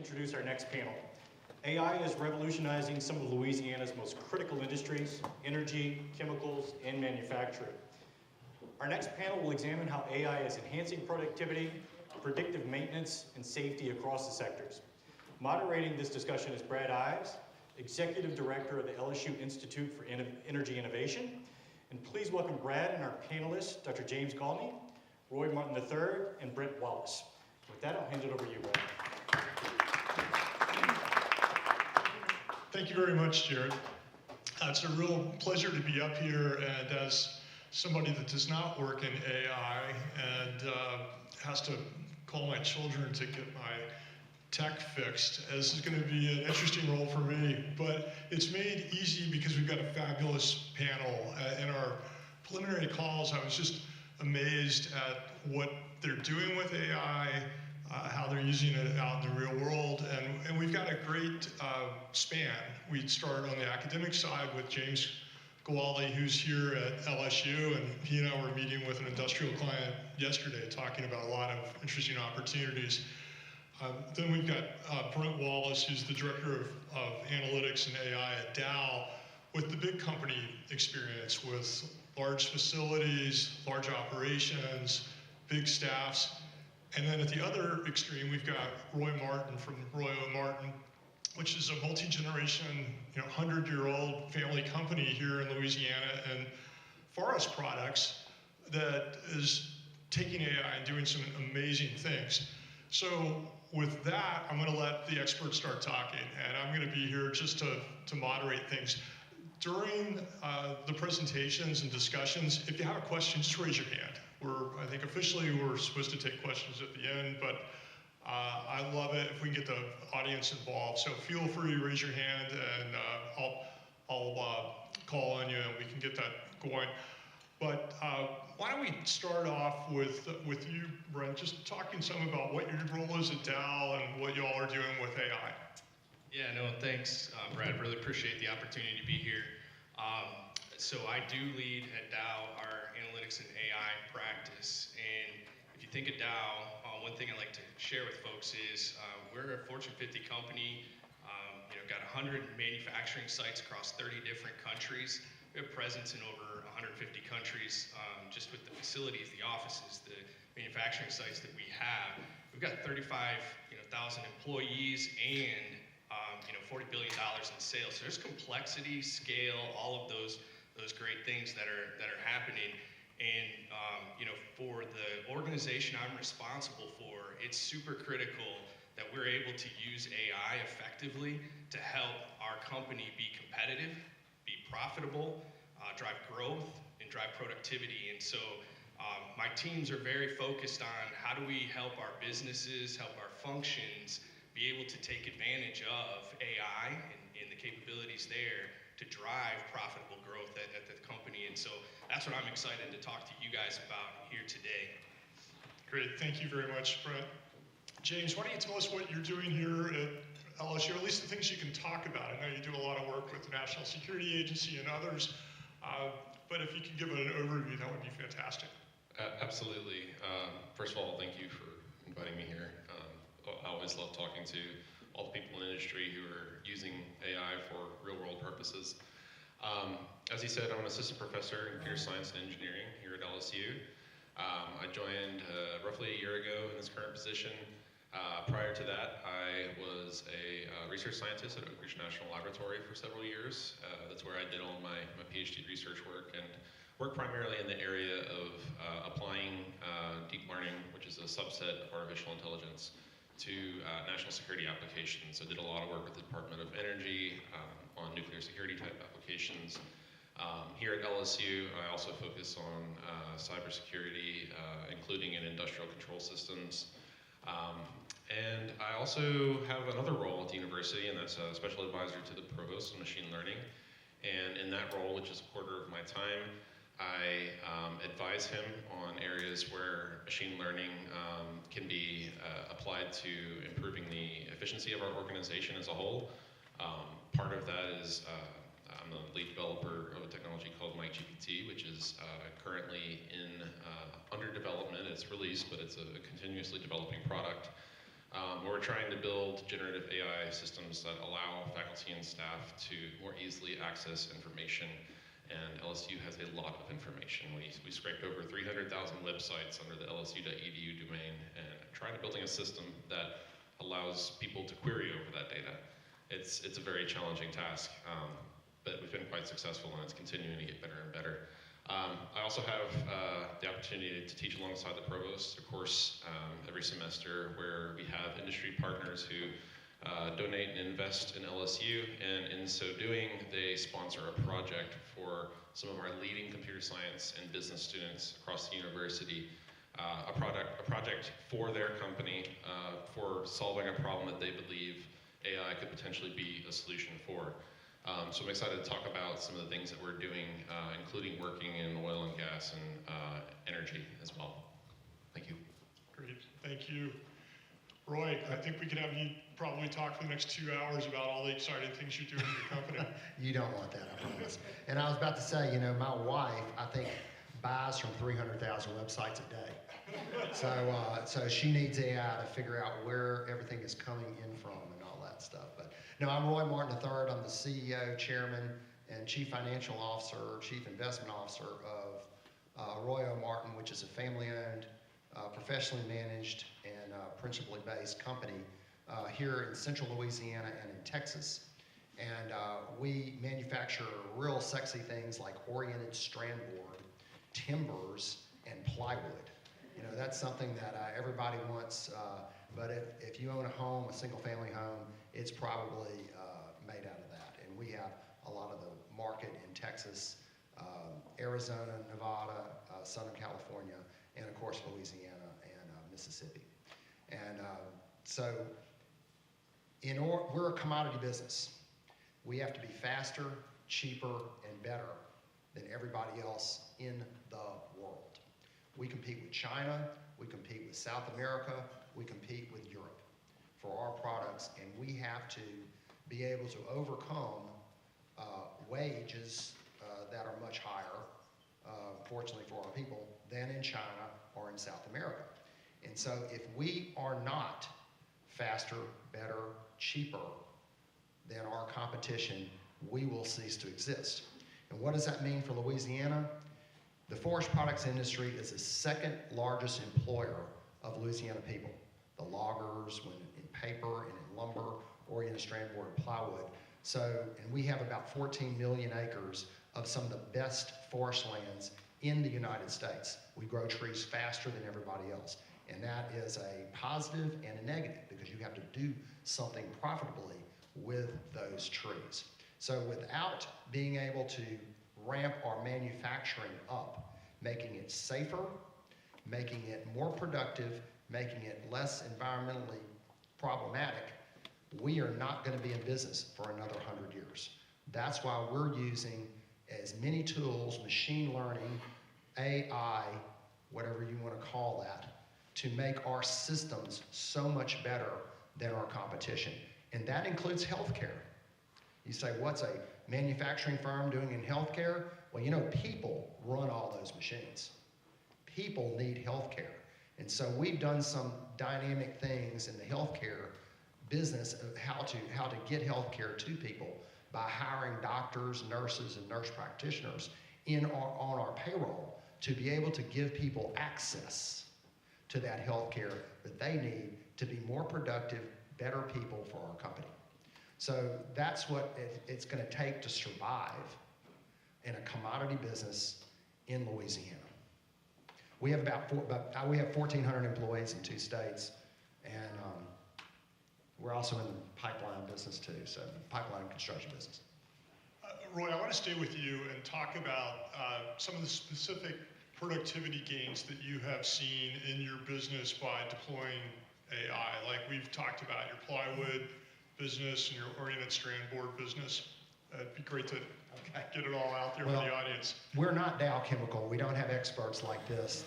introduce our next panel. AI is revolutionizing some of Louisiana's most critical industries: energy, chemicals, and manufacturing. Our next panel will examine how AI is enhancing productivity, predictive maintenance, and safety across the sectors. Moderating this discussion is Brad Ives, Executive Director of the LSU Institute for Energy Innovation. And please welcome Brad and our panelists, Dr. James Ghawaly, Roy Martin III, and Brent Wallace. With that, I'll hand it over to you, Brad. Thank you very much, Jared. It's a real pleasure to be up here, and as somebody that does not work in AI and has to call my children to get my tech fixed, this is going to be an interesting role for me, but it's made easy because we've got a fabulous panel. In our preliminary calls, I was just amazed at what they're doing with AI, how they're using it out in the real world, and we've got a great span. We'd start on the academic side with James Ghawaly, who's here at LSU, and he and I were meeting with an industrial client yesterday talking about a lot of interesting opportunities. Then we've got Brent Wallace, who's the Director of Analytics and AI at Dow, with the big company experience with large facilities, large operations, big staffs. And then at the other extreme, we've got Roy Martin from Roy Martin, which is a multi-generation, 100-year-old family company here in Louisiana, and Forest Products that is taking AI and doing some amazing things. So with that, I'm going to let the experts start talking, and I'm going to be here just to moderate things. During the presentations and discussions, if you have a question, just raise your hand. I think officially we're supposed to take questions at the end, but I love it if we can get the audience involved. So feel free to raise your hand, and I'll call on you, and we can get that going. But why don't we start off with you, Brent, just talking some about what your role is at Dow and what y'all are doing with AI. Yeah, no, thanks, Brad. Really appreciate the opportunity to be here. So I do lead at Dow our analytics and AI practice, and if you think of Dow, one thing I like to share with folks is we're a Fortune 50 company. Got 100 manufacturing sites across 30 different countries. We have presence in over 150 countries, just with the facilities, the offices, the manufacturing sites that we have. We've got 35,000 employees and $40 billion in sales. So there's complexity, scale, all of those great things that are happening. And for the organization I'm responsible for, it's super critical that we're able to use AI effectively to help our company be competitive, be profitable, drive growth, and drive productivity. And so my teams are very focused on how do we help our businesses, help our functions be able to take advantage of AI and the capabilities there to drive profitable growth at the company. And so that's what I'm excited to talk to you guys about here today. Great, thank you very much, Brent. James, why don't you tell us what you're doing here at LSU, or at least the things you can talk about. I know you do a lot of work with the National Security Agency and others, but if you could give it an overview, that would be fantastic. Absolutely. First of all, thank you for inviting me here. I always love talking to all the people in the industry who are using AI for real-world purposes. As he said, I'm an assistant professor in computer science and engineering here at LSU. I joined roughly a year ago in this current position. Prior to that, I was a research scientist at Oak Ridge National Laboratory for several years. That's where I did all my PhD research work, and worked primarily in the area of applying deep learning, which is a subset of artificial intelligence, to national security applications. I did a lot of work with the Department of Energy on nuclear security type applications. Here at LSU, I also focus on cybersecurity, including in industrial control systems. And I also have another role at the university, and that's a special advisor to the provost on machine learning. And in that role, which is a quarter of my time, I advise him on areas where machine learning can be applied to improving the efficiency of our organization as a whole. Part of that is I'm the lead developer of a technology called MikeGPT, which is currently under development. It's released, but it's a continuously developing product. We're trying to build generative AI systems that allow faculty and staff to more easily access information, and LSU has a lot of information. We scraped over 300,000 websites under the LSU.edu domain and trying to building a system that allows people to query over that data. It's a very challenging task, but we've been quite successful, and it's continuing to get better and better. I also have the opportunity to teach alongside the provost, of course, every semester, where we have industry partners who donate and invest in LSU, and in so doing, they sponsor a project for some of our leading computer science and business students across the university, a project for their company for solving a problem that they believe AI could potentially be a solution for. So I'm excited to talk about some of the things that we're doing, including working in oil and gas and energy as well. Thank you. Great, thank you. Roy, I think we could have you probably talk for the next 2 hours about all the exciting things you're doing in your company. You don't want that, I promise. And I was about to say, you know, my wife, I think, buys from 300,000 websites a day. So she needs AI to figure out where everything is coming in from and all that stuff. But no, I'm Roy Martin III. I'm the CEO, chairman, and chief financial officer, chief investment officer of Roy Martin, which is a family-owned, professionally managed, and principally based company here in central Louisiana and in Texas. And we manufacture real sexy things like oriented strand board, timbers, and plywood. You know, that's something that everybody wants, but if you own a home, a single family home, it's probably made out of that. And we have a lot of the market in Texas, Arizona, Nevada, Southern California, and of course Louisiana and Mississippi. And so we're a commodity business. We have to be faster, cheaper, and better than everybody else in the world. We compete with China, we compete with South America, we compete with Europe for our products, and we have to be able to overcome wages that are much higher, fortunately for our people, than in China or in South America. And so if we are not faster, better, cheaper than our competition, we will cease to exist. And what does that mean for Louisiana? The forest products industry is the second largest employer of Louisiana people. The loggers, in paper and in lumber, oriented strand board and plywood. So, and we have about 14 million acres of some of the best forest lands in the United States. We grow trees faster than everybody else. And that is a positive and a negative because you have to do something profitably with those trees. So without being able to ramp our manufacturing up, making it safer, making it more productive, making it less environmentally problematic, we are not going to be in business for another 100 years. That's why we're using as many tools, machine learning, AI, whatever you want to call that, to make our systems so much better than our competition. And that includes healthcare. You say, what's a manufacturing firm doing in healthcare? Well, you know, people run all those machines. People need healthcare. And so we've done some dynamic things in the healthcare business of how to get healthcare to people by hiring doctors, nurses, and nurse practitioners on our payroll to be able to give people access to that healthcare that they need to be more productive, better people for our company. So that's what it's going to take to survive in a commodity business in Louisiana. We have we have 1,400 employees in 2 states, and we're also in the pipeline business too, so pipeline construction business. Roy, I want to stay with you and talk about some of the specific productivity gains that you have seen in your business by deploying AI. Like we've talked about your plywood business and your oriented strand board business. It'd be great to get it all out there for the audience. We're not Dow Chemical. We don't have experts like this.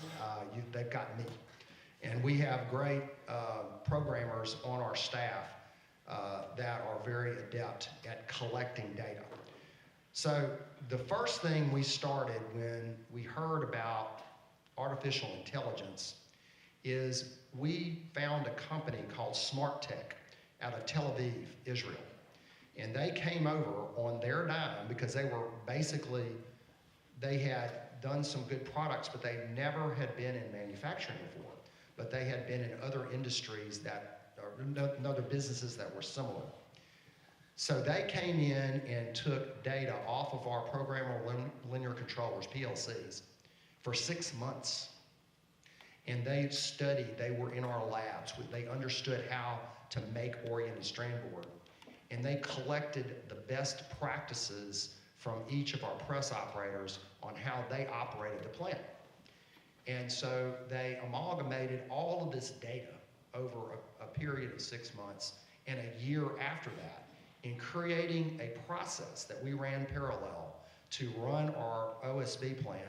They've got me. And we have great programmers on our staff that are very adept at collecting data. So the first thing we started when we heard about artificial intelligence is we found a company called Smart Tech out of Tel Aviv, Israel. And they came over on their dime because they were basically, they had done some good products, but they never had been in manufacturing before. But they had been in other industries that, or in other businesses that were similar. So they came in and took data off of our programmable linear controllers, PLCs, for 6 months. And they studied, they were in our labs, they understood how to make oriented strand board. And they collected the best practices from each of our press operators on how they operated the plant. And so they amalgamated all of this data over a period of 6 months and a year after that in creating a process that we ran parallel to run our OSB plant.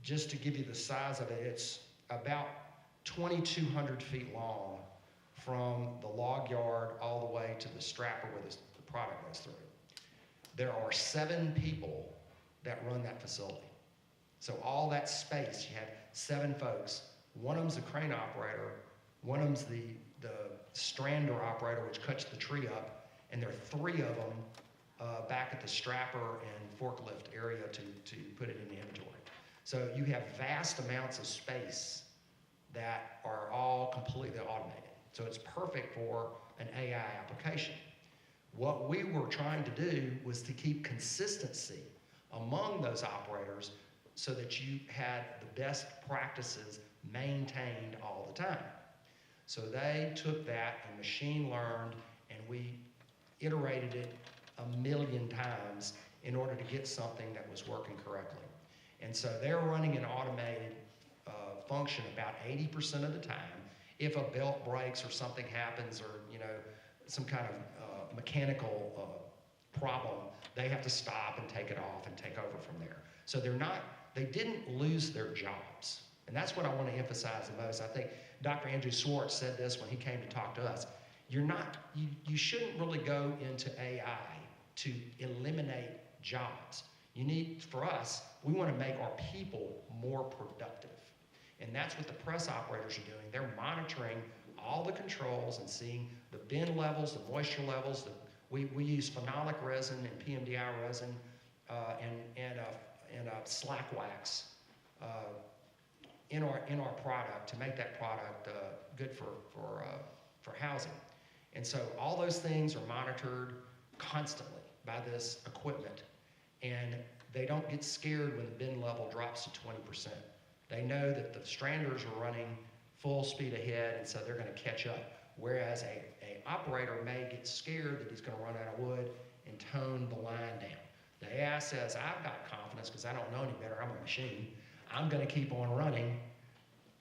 Just to give you the size of it, it's about 2,200 feet long from the log yard all the way to the strapper where the product goes through. There are 7 people that run that facility. So all that space, you have 7 folks. One of them's a crane operator, one of them's the strander operator, which cuts the tree up, and there are 3 of them back at the strapper and forklift area to put it in the inventory. So you have vast amounts of space that are all completely automated. So it's perfect for an AI application. What we were trying to do was to keep consistency among those operators so that you had the best practices maintained all the time. So they took that and machine learned, and we iterated it 1,000,000 times in order to get something that was working correctly. And so they're running an automated function about 80% of the time. If a belt breaks or something happens, or some kind of mechanical problem, they have to stop and take it off and take over from there. So they didn't lose their jobs. And that's what I want to emphasize the most. I think Dr. Andrew Swartz said this when he came to talk to us. You shouldn't really go into AI to eliminate jobs. For us, we want to make our people more productive. And that's what the press operators are doing. They're monitoring all the controls and seeing the bin levels, the moisture levels. We use phenolic resin and PMDI resin and slack wax in our product to make that product good for housing. And so all those things are monitored constantly by this equipment, and they don't get scared when the bin level drops to 20%. They know that the stranders are running full speed ahead, and so they're going to catch up. Whereas a operator may get scared that he's going to run out of wood and tone the line down. The AI says, I've got confidence because I don't know any better. I'm a machine. I'm going to keep on running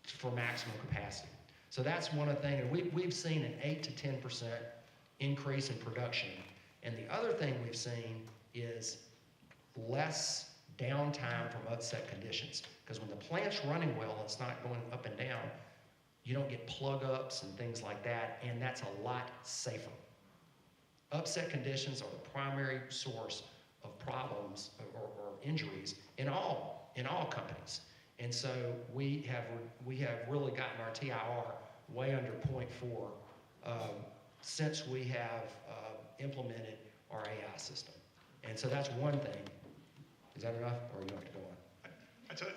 for maximum capacity. So that's one of the things. And we've seen an 8 to 10% increase in production. And the other thing we've seen is less downtime from upset conditions. Because when the plant's running well, it's not going up and down, you don't get plug ups and things like that, and that's a lot safer. Upset conditions are the primary source of problems or injuries in all companies. And so we have really gotten our TIR way under 0.4 since we have implemented our AI system. And so that's one thing. Is that enough, or you have to go on?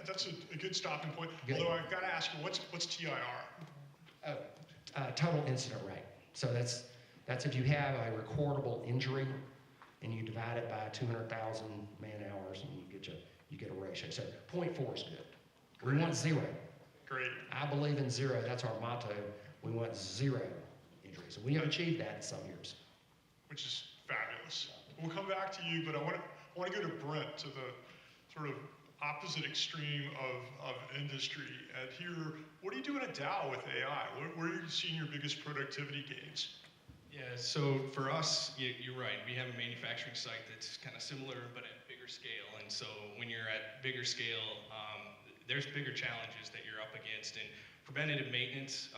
That's a good stopping point. Good. Although I've got to ask you, what's TIR? Total incident rate. So that's if you have a recordable injury and you divide it by 200,000 man hours, and you get a ratio. So 0.4 is good. We want 0. Great. I believe in 0. That's our motto. We want 0 injuries. And we have achieved that in some years. Which is fabulous. We'll come back to you, but I want to go to Brent, to the sort of opposite extreme of industry. And here, what are you doing at Dow with AI? Where are you seeing your biggest productivity gains? Yeah, so for us, you're right. We have a manufacturing site that's kind of similar, but at bigger scale. And so when you're at bigger scale, there's bigger challenges that you're up against. And preventative maintenance,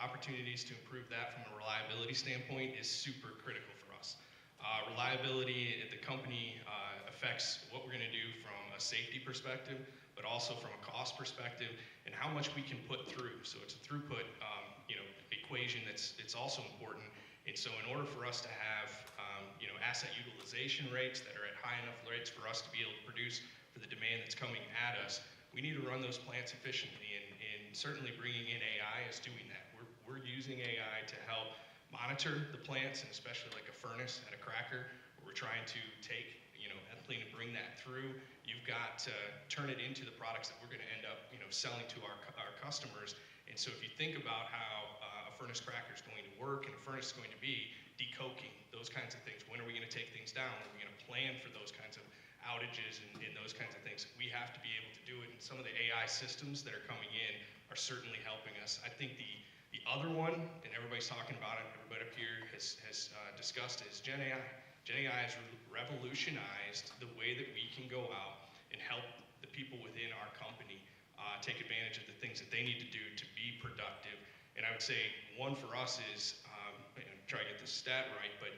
opportunities to improve that from a reliability standpoint is super critical for us. Reliability at the company affects what we're going to do from a safety perspective, but also from a cost perspective and how much we can put through. So it's a throughput equation it's also important. And so in order for us to have asset utilization rates that are at high enough rates for us to be able to produce for the demand that's coming at us, we need to run those plants efficiently, and certainly bringing in AI is doing that. We're using AI to help monitor the plants, and especially like a furnace at a cracker, where we're trying to take ethylene and bring that through. You've got to turn it into the products that we're going to end up selling to our customers. And so if you think about how a furnace cracker is going to work and a furnace is going to be, decoking, those kinds of things. When are we going to take things down? When are we going to plan for those kinds of outages and those kinds of things? We have to be able to do it, and some of the AI systems that are coming in are certainly helping us. I think the other one, and everybody's talking about it, everybody up here has discussed it, is Gen AI. Gen AI has revolutionized the way that we can go out and help the people within our company take advantage of the things that they need to do to be productive. And I would say one for us is, try to get the stat right, but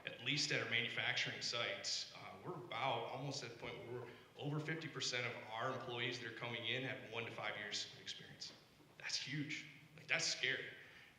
at least at our manufacturing sites, we're about almost at the point where we're over 50% of our employees that are coming in have 1 to 5 years of experience. That's huge. Like, that's scary.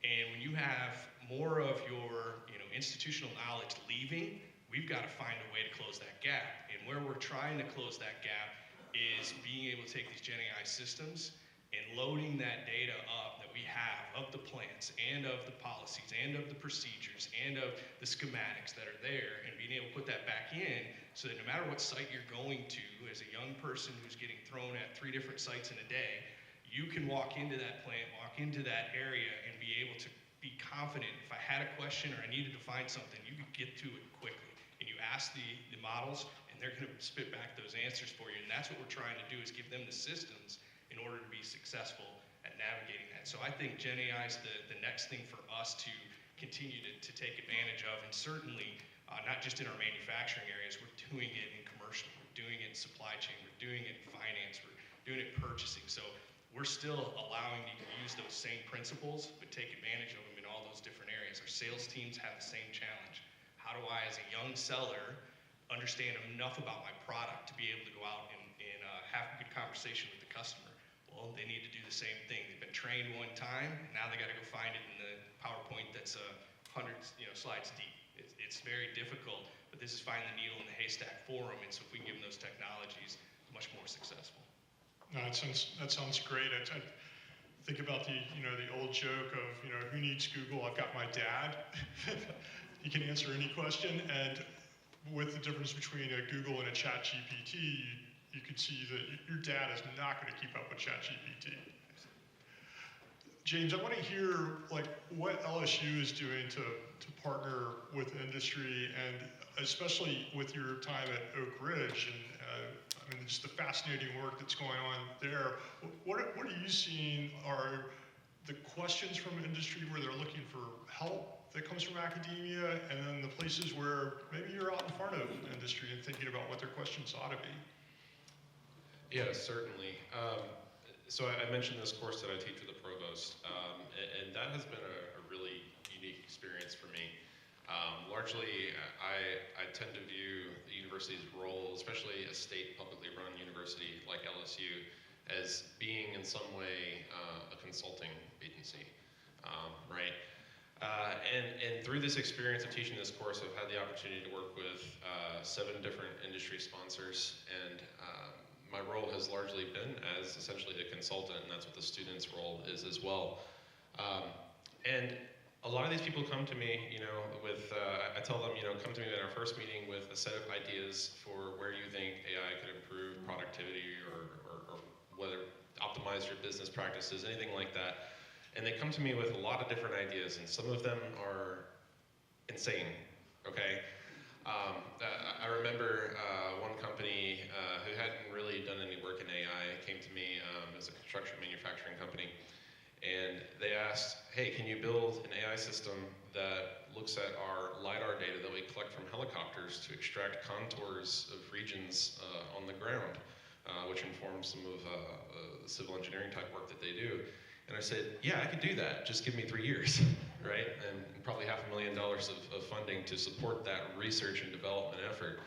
And when you have more of your institutional knowledge leaving, we've got to find a way to close that gap. And where we're trying to close that gap is being able to take these Gen AI systems and loading that data up that we have of the plants and of the policies and of the procedures and of the schematics that are there, and being able to put that back in so that no matter what site you're going to, as a young person who's getting thrown at 3 different sites in a day, you can walk into that plant, walk into that area, and be able to be confident. If I had a question or I needed to find something, you could get to it quickly. And you ask the models, and they're going to spit back those answers for you. And that's what we're trying to do, is give them the systems in order to be successful at navigating that. So I think Gen AI is the next thing for us to continue to take advantage of, and certainly not just in our manufacturing areas, we're doing it in commercial, we're doing it in supply chain, we're doing it in finance, we're doing it in purchasing. So we're still allowing you to use those same principles, but take advantage of them in all those different areas. Our sales teams have the same challenge. How do I, as a young seller, understand enough about my product to be able to go out and have a good conversation with the customer? Well, they need to do the same thing. They've been trained one time, and now they got to go find it in the PowerPoint that's hundreds slides deep. It's very difficult, but this is finding the needle in the haystack for them, and so if we can give them those technologies, much more successful. No, that sounds great. I think about the old joke of who needs Google? I've got my dad. He can answer any question, and with the difference between a Google and a ChatGPT, you could see that your dad is not going to keep up with ChatGPT. James, I want to hear what LSU is doing to partner with industry, and especially with your time at Oak Ridge, and just the fascinating work that's going on there. What are you seeing are the questions from industry where they're looking for help that comes from academia, and then the places where maybe you're out in front of industry and thinking about what their questions ought to be? Yeah, certainly. So I mentioned this course that I teach with the provost, and that has been a really unique experience for me. Largely, I tend to view the university's role, especially a state publicly run university like LSU, as being in some way a consulting agency, right? And through this experience of teaching this course, I've had the opportunity to work with 7 different industry sponsors, and my role has largely been as essentially a consultant, and that's what the student's role is as well. And a lot of these people come to me, with, I tell them, come to me at our first meeting with a set of ideas for where you think AI could improve productivity or whether optimize your business practices, anything like that. And they come to me with a lot of different ideas, and some of them are insane, okay? I remember one company who hadn't really done any work in AI came to me as a construction manufacturing company, and they asked, hey, can you build an AI system that looks at our LiDAR data that we collect from helicopters to extract contours of regions on the ground, which informs some of the civil engineering type work that they do. And I said, yeah, I could do that. Just give me 3 years, right? And probably $500,000 of funding to support that research and development effort.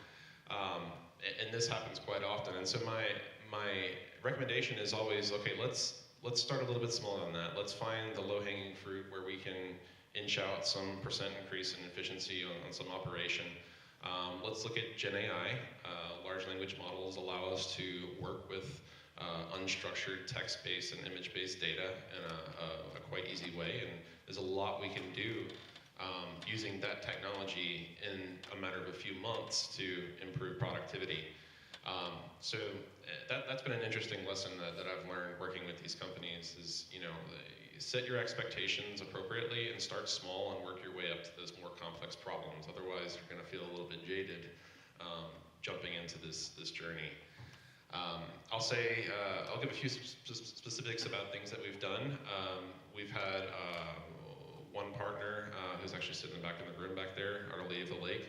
And this happens quite often. And so my my recommendation is always, okay, let's start a little bit smaller than that. Let's find the low-hanging fruit where we can inch out some percent increase in efficiency on some operation. Let's look at Gen AI. Large language models allow us to work with unstructured text-based and image-based data in a quite easy way, and there's a lot we can do using that technology in a matter of a few months to improve productivity. So that's been an interesting lesson that I've learned working with these companies is, set your expectations appropriately and start small and work your way up to those more complex problems. Otherwise, you're going to feel a little bit jaded jumping into this journey. I'll give a few specifics about things that we've done. We've had one partner who's actually sitting in the back of the room back there, L.L.C,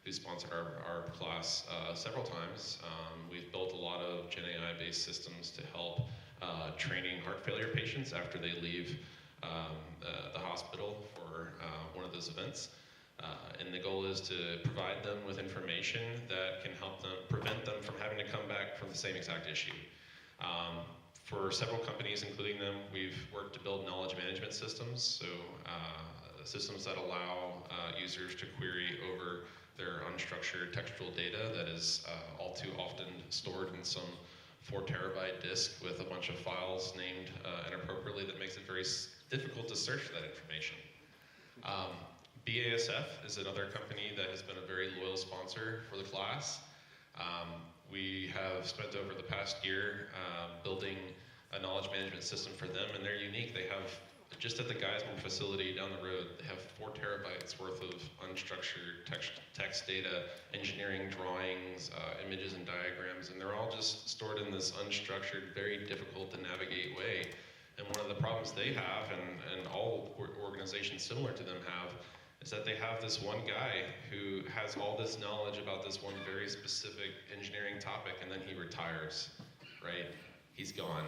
who sponsored our class several times. We've built a lot of Gen AI-based systems to help training heart failure patients after they leave the hospital for one of those events. And the goal is to provide them with information that can help them, prevent them from having to come back from the same exact issue. For several companies, including them, we've worked to build knowledge management systems, so systems that allow users to query over their unstructured textual data that is all too often stored in some 4 terabyte disk with a bunch of files named inappropriately that makes it very difficult to search that information. BASF is another company that has been a very loyal sponsor for the class. We have spent over the past year building a knowledge management system for them, and they're unique. They have, just at the Geismar facility down the road, they have 4 terabytes worth of unstructured text data, engineering drawings, images and diagrams, and they're all just stored in this unstructured, very difficult to navigate way. And one of the problems they have, and all organizations similar to them have, is that they have this one guy who has all this knowledge about this one very specific engineering topic, and then he retires, right? He's gone.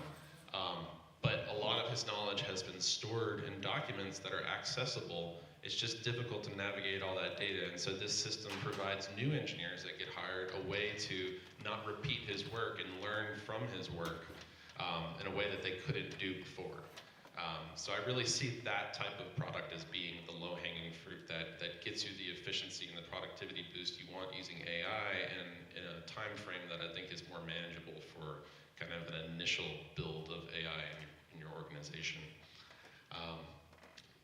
But a lot of his knowledge has been stored in documents that are accessible. It's just difficult to navigate all that data, and so this system provides new engineers that get hired a way to not repeat his work and learn from his work in a way that they couldn't do before. So I really see that type of product as being the low-hanging fruit that gets you the efficiency and the productivity boost you want using AI and in a time frame that I think is more manageable for kind of an initial build of AI in your organization.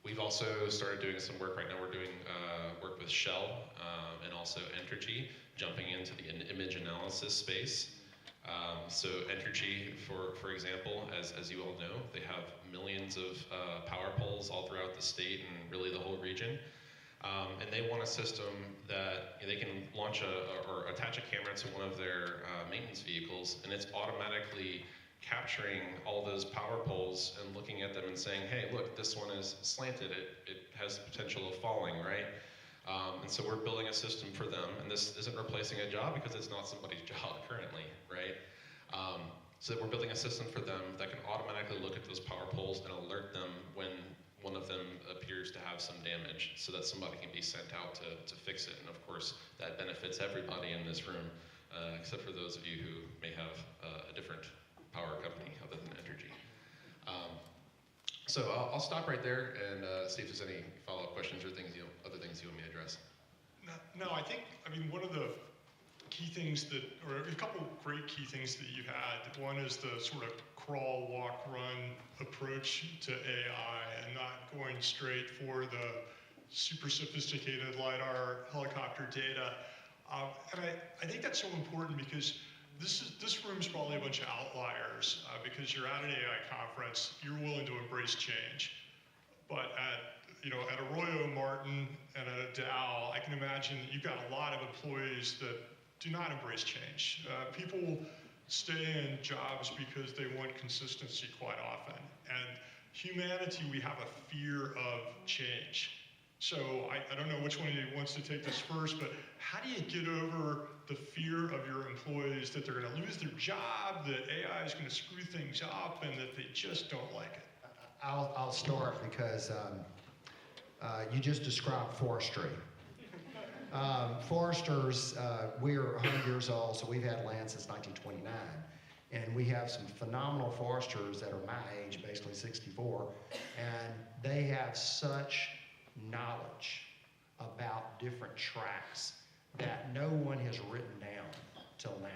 We've also started doing some work right now. We're doing work with Shell and also Entergy, jumping into the image analysis space. So Entergy, for example, as you all know, they have millions of power poles all throughout the state and really the whole region. And they want a system that they can launch or attach a camera to one of their maintenance vehicles, and it's automatically capturing all those power poles and looking at them and saying, hey, look, this one is slanted, it has the potential of falling, right? And so we're building a system for them, and this isn't replacing a job because it's not somebody's job currently, right? So we're building a system for them that can automatically look at those power poles and alert them when one of them appears to have some damage so that somebody can be sent out to fix it. And of course, that benefits everybody in this room, except for those of you who may have a different power company other than Entergy. So I'll stop right there and see if there's any follow-up questions or other things you want me to address. No, I mean, one of the key things or a couple great key things that you had, one is the sort of crawl, walk, run approach to AI and not going straight for the super sophisticated LiDAR helicopter data. And I think that's so important because this room's probably a bunch of outliers because you're at an AI conference, you're willing to embrace change. But at Arroyo Martin and at a Dow, I can imagine you've got a lot of employees that do not embrace change. People stay in jobs because they want consistency quite often. And humanity, we have a fear of change. So I don't know which one of you wants to take this first, but how do you get over the fear of your employees that they're going to lose their job, that AI is going to screw things up, and that they just don't like it? I'll start because you just described forestry. Foresters, we're 100 years old, so we've had land since 1929. And we have some phenomenal foresters that are my age, basically 64, and they have such knowledge about different tracks that no one has written down till now.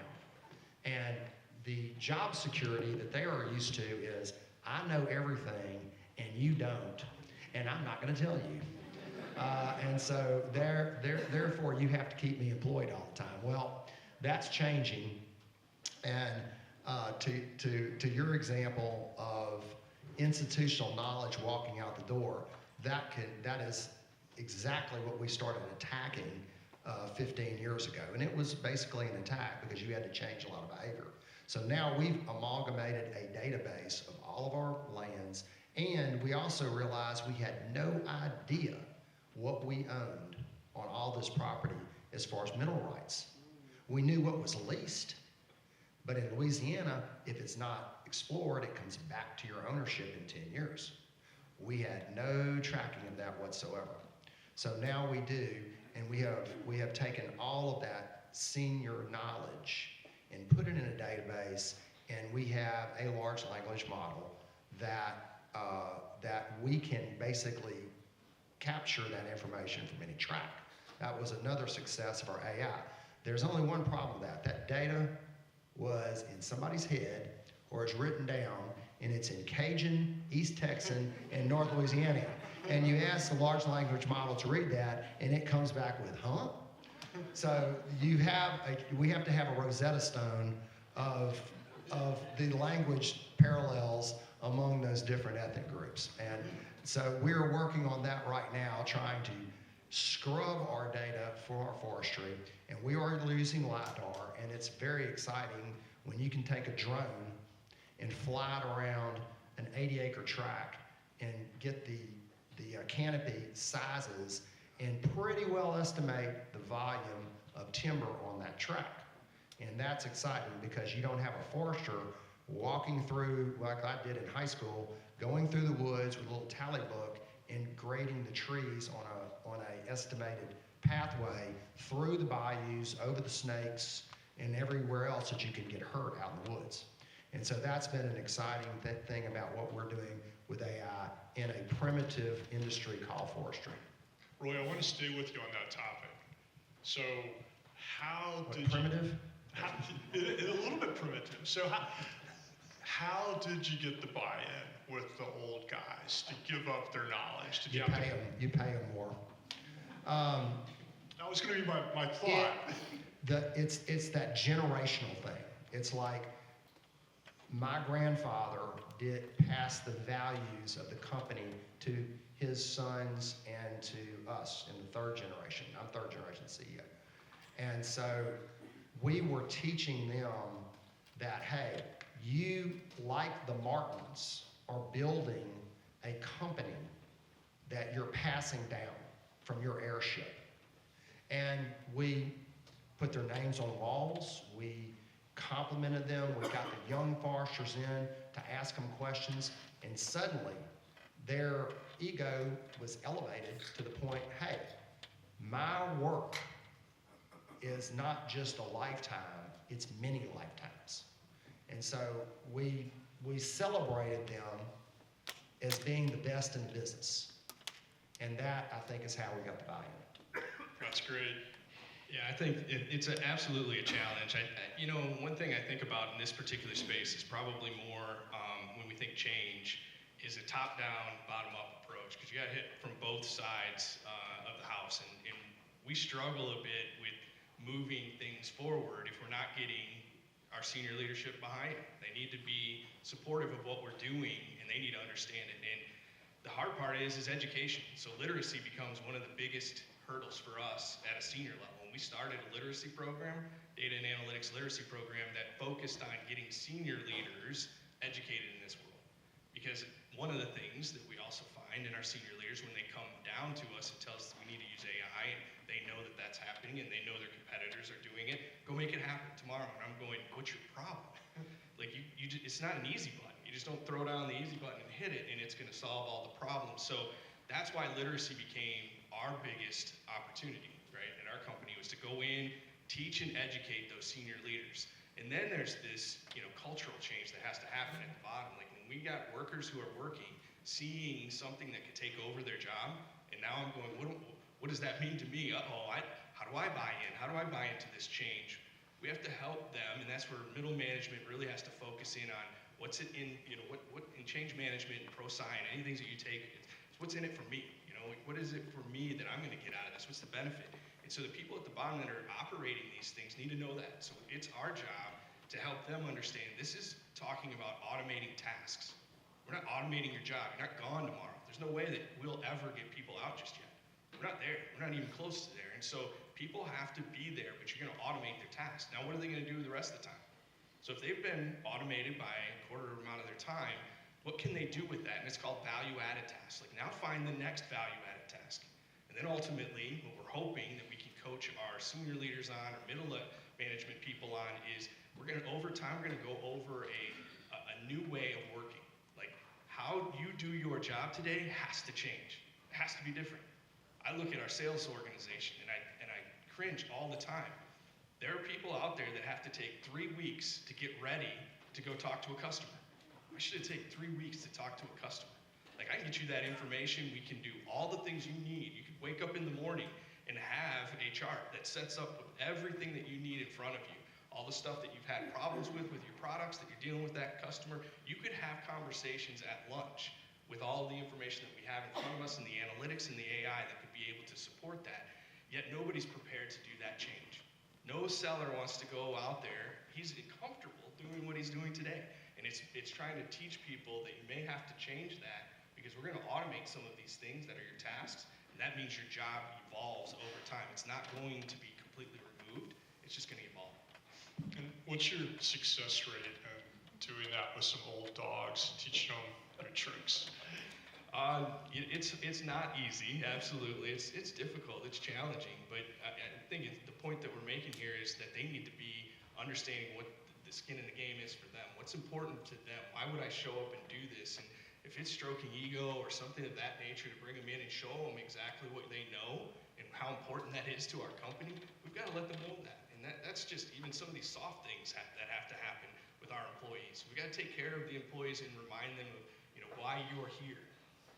And the job security that they are used to is, I know everything and you don't, and I'm not going to tell you. And so therefore you have to keep me employed all the time. Well, that's changing. And to your example of institutional knowledge walking out the door, that is exactly what we started attacking 15 years ago. And it was basically an attack because you had to change a lot of behavior. So now we've amalgamated a database of all of our lands, and we also realized we had no idea what we owned on all this property as far as mineral rights. We knew what was leased, but in Louisiana, if it's not explored, it comes back to your ownership in 10 years. We had no tracking of that whatsoever. So now we do, and we have taken all of that senior knowledge and put it in a database, and we have a large language model that we can basically capture that information from any track. That was another success of our AI. There's only one problem with that. That data was in somebody's head or is written down, and it's in Cajun, East Texan, and North Louisiana. And you ask the large language model to read that, and it comes back with, huh? So we have to have a Rosetta Stone of the language parallels among those different ethnic groups. And so we're working on that right now, trying to scrub our data for our forestry. And we are using LiDAR, and it's very exciting when you can take a drone and fly it around an 80-acre tract and get the canopy sizes and pretty well estimate the volume of timber on that tract. And that's exciting because you don't have a forester walking through, like I did in high school, going through the woods with a little tally book and grading the trees on a estimated pathway through the bayous, over the snakes, and everywhere else that you can get hurt out in the woods. And so that's been an exciting thing about what we're doing with AI in a primitive industry called forestry. Roy, I want to stay with you on that topic. So how What, did primitive? a little bit primitive. So how did you get the buy-in with the old guys to give up their knowledge? Did You pay them more. That was going to be my thought. It's that generational thing. It's like my grandfather did pass the values of the company to his sons and to us in the third generation. I'm third generation CEO. And so we were teaching them that, hey, you, like the Martins, are building a company that you're passing down from your airship. And we put their names on walls. We complimented them. We got the young foresters in to ask them questions. And suddenly, their ego was elevated to the point, hey, my work is not just a lifetime, it's many lifetimes. And so we celebrated them as being the best in the business. And that, I think, is how we got the buy-in. That's great. Yeah, I think it's absolutely a challenge. One thing I think about in this particular space is probably more when we think change is a top-down, bottom-up approach, because you got to hit from both sides of the house, and we struggle a bit with moving things forward if we're not getting our senior leadership behind it. They need to be supportive of what we're doing, and they need to understand it. And the hard part is education. So literacy becomes one of the biggest hurdles for us at a senior level. And we started a literacy program, data and analytics literacy program, that focused on getting senior leaders educated in this world. Because one of the things that we also find in our senior leaders when they come down to us and tell us we need to use AI, and they know that that's happening and they know their competitors are doing it, go make it happen tomorrow. And I'm going, what's your problem? Like it's not an easy button. You just don't throw down the easy button and hit it and it's gonna solve all the problems. So that's why literacy became our biggest opportunity, right, at our company, was to go in, teach and educate those senior leaders. And then there's this, cultural change that has to happen at the bottom. Like when we got workers who are working, seeing something that could take over their job, and now I'm going, what does that mean to me? How do I buy in? How do I buy into this change? We have to help them, and that's where middle management really has to focus in on what's it in, what in change management, pro sci, any things that you take, it's what's in it for me. What is it for me that I'm going to get out of this? What's the benefit? And so the people at the bottom that are operating these things need to know that. So it's our job to help them understand this is talking about automating tasks. We're not automating your job. You're not gone tomorrow. There's no way that we'll ever get people out just yet. We're not there. We're not even close to there. And so people have to be there, but you're going to automate their tasks. Now, what are they going to do the rest of the time? So if they've been automated by a quarter amount of their time, what can they do with that? And it's called value-added tasks. Like now find the next value-added task. And then ultimately, what we're hoping that we can coach our senior leaders on or middle management people on is over time, we're going to go over a new way of working. Like how you do your job today has to change. It has to be different. I look at our sales organization and I cringe all the time. There are people out there that have to take 3 weeks to get ready to go talk to a customer. Why should it take 3 weeks to talk to a customer? Like I can get you that information. We can do all the things you need. You can wake up in the morning and have a chart that sets up with everything that you need in front of you. All the stuff that you've had problems with your products, that you're dealing with that customer. You could have conversations at lunch with all of the information that we have in front of us and the analytics and the AI that could be able to support that. Yet nobody's prepared to do that change. No seller wants to go out there. He's comfortable doing what he's doing today. And it's trying to teach people that you may have to change that because we're going to automate some of these things that are your tasks. And that means your job evolves over time. It's not going to be completely removed. It's just going to evolve. And what's your success rate in doing that with some old dogs, teaching them new tricks? It's not easy, absolutely. It's difficult, it's challenging, but I think the point that we're making here is that they need to be understanding what the skin in the game is for them. What's important to them? Why would I show up and do this? And if it's stroking ego or something of that nature to bring them in and show them exactly what they know and how important that is to our company, we've got to let them know that. And that's just even some of these soft things that have to happen with our employees. We've got to take care of the employees and remind them of why you're here.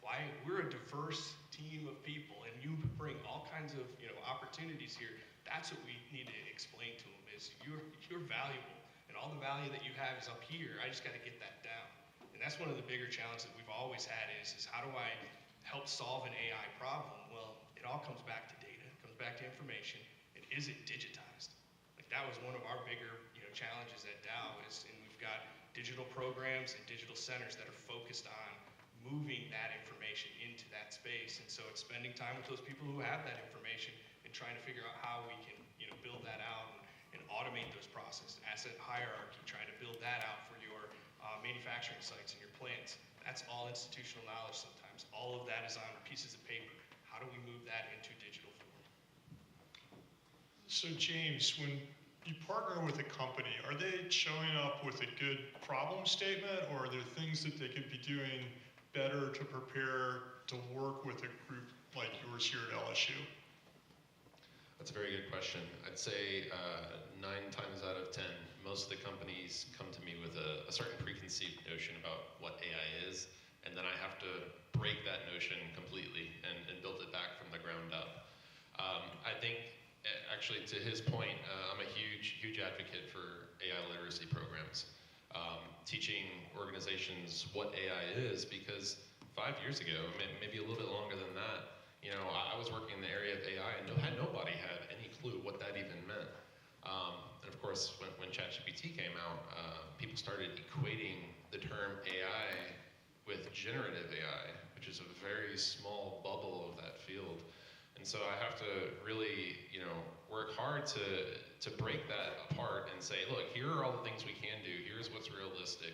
Why we're a diverse team of people and you bring all kinds of opportunities here. That's what we need to explain to them is you're valuable and all the value that you have is up here. I just got to get that down. And that's one of the bigger challenges that we've always had is how do I help solve an AI problem? Well, it all comes back to data. It comes back to information. And is it digitized? Like that was one of our bigger challenges at Dow and we've got digital programs and digital centers that are focused on moving that information into that space. And so it's spending time with those people who have that information and trying to figure out how we can build that out and automate those processes. Asset hierarchy, trying to build that out for your manufacturing sites and your plants. That's all institutional knowledge sometimes. All of that is on pieces of paper. How do we move that into digital form? So James, when you partner with a company, are they showing up with a good problem statement or are there things that they could be doing better to prepare to work with a group like yours here at LSU? That's a very good question. I'd say 9 times out of 10, most of the companies come to me with a certain preconceived notion about what AI is, and then I have to break that notion completely and build it back from the ground up. I think, actually, to his point, I'm a huge advocate for AI literacy programs. Teaching organizations what AI is, because 5 years ago, maybe a little bit longer than that, I was working in the area of AI and nobody had any clue what that even meant. And of course, when ChatGPT came out, people started equating the term AI with generative AI, which is a very small bubble of that field. And so I have to really, work hard to break that apart and say, look, here are all the things we can do. Here's what's realistic.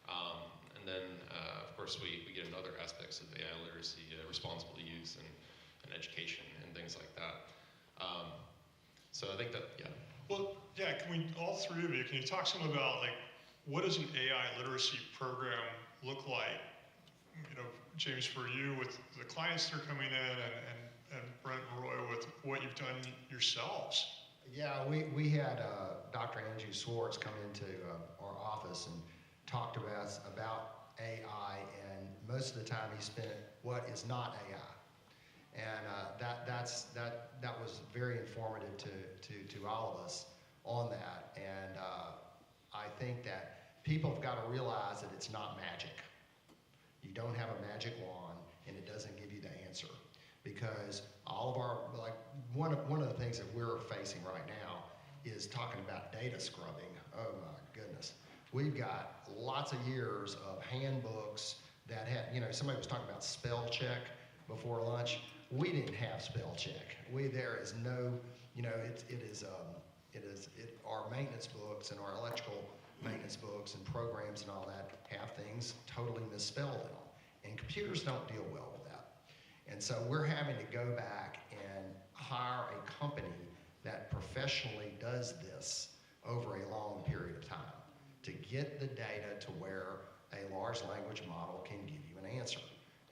And then, of course, we get into other aspects of AI literacy, responsible use and education and things like that. So I think that, yeah. Well, yeah, all three of you, can you talk some about what does an AI literacy program look like? James, for you with the clients that are coming in and Brent and Roy with what you've done yourselves. Yeah, we had Dr. Andrew Swartz come into our office and talked to us about AI, and most of the time he spent what is not AI. And that was very informative to all of us on that. And I think that people have got to realize that it's not magic. You don't have a magic wand, and it doesn't give you the answer. Because all of our, like, one of the things that we're facing right now is talking about data scrubbing. Oh my goodness. We've got lots of years of handbooks that had, somebody was talking about spell check before lunch. We didn't have spell check. There is no, our maintenance books and our electrical maintenance books and programs and all that have things totally misspelled in them. And computers don't deal well with that. And so we're having to go back and hire a company that professionally does this over a long period of time to get the data to where a large language model can give you an answer.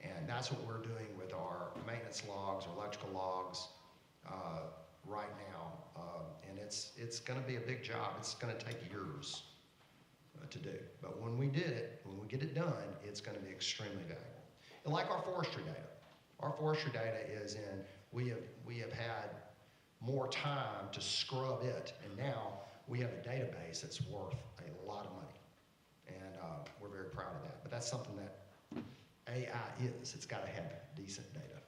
And that's what we're doing with our maintenance logs, our electrical logs right now. And it's going to be a big job. It's going to take years to do. But when we get it done, it's going to be extremely valuable. And like our forestry data. Our forestry data is we have had more time to scrub it, and now we have a database that's worth a lot of money. And we're very proud of that. But that's something that AI is. It's got to have decent data.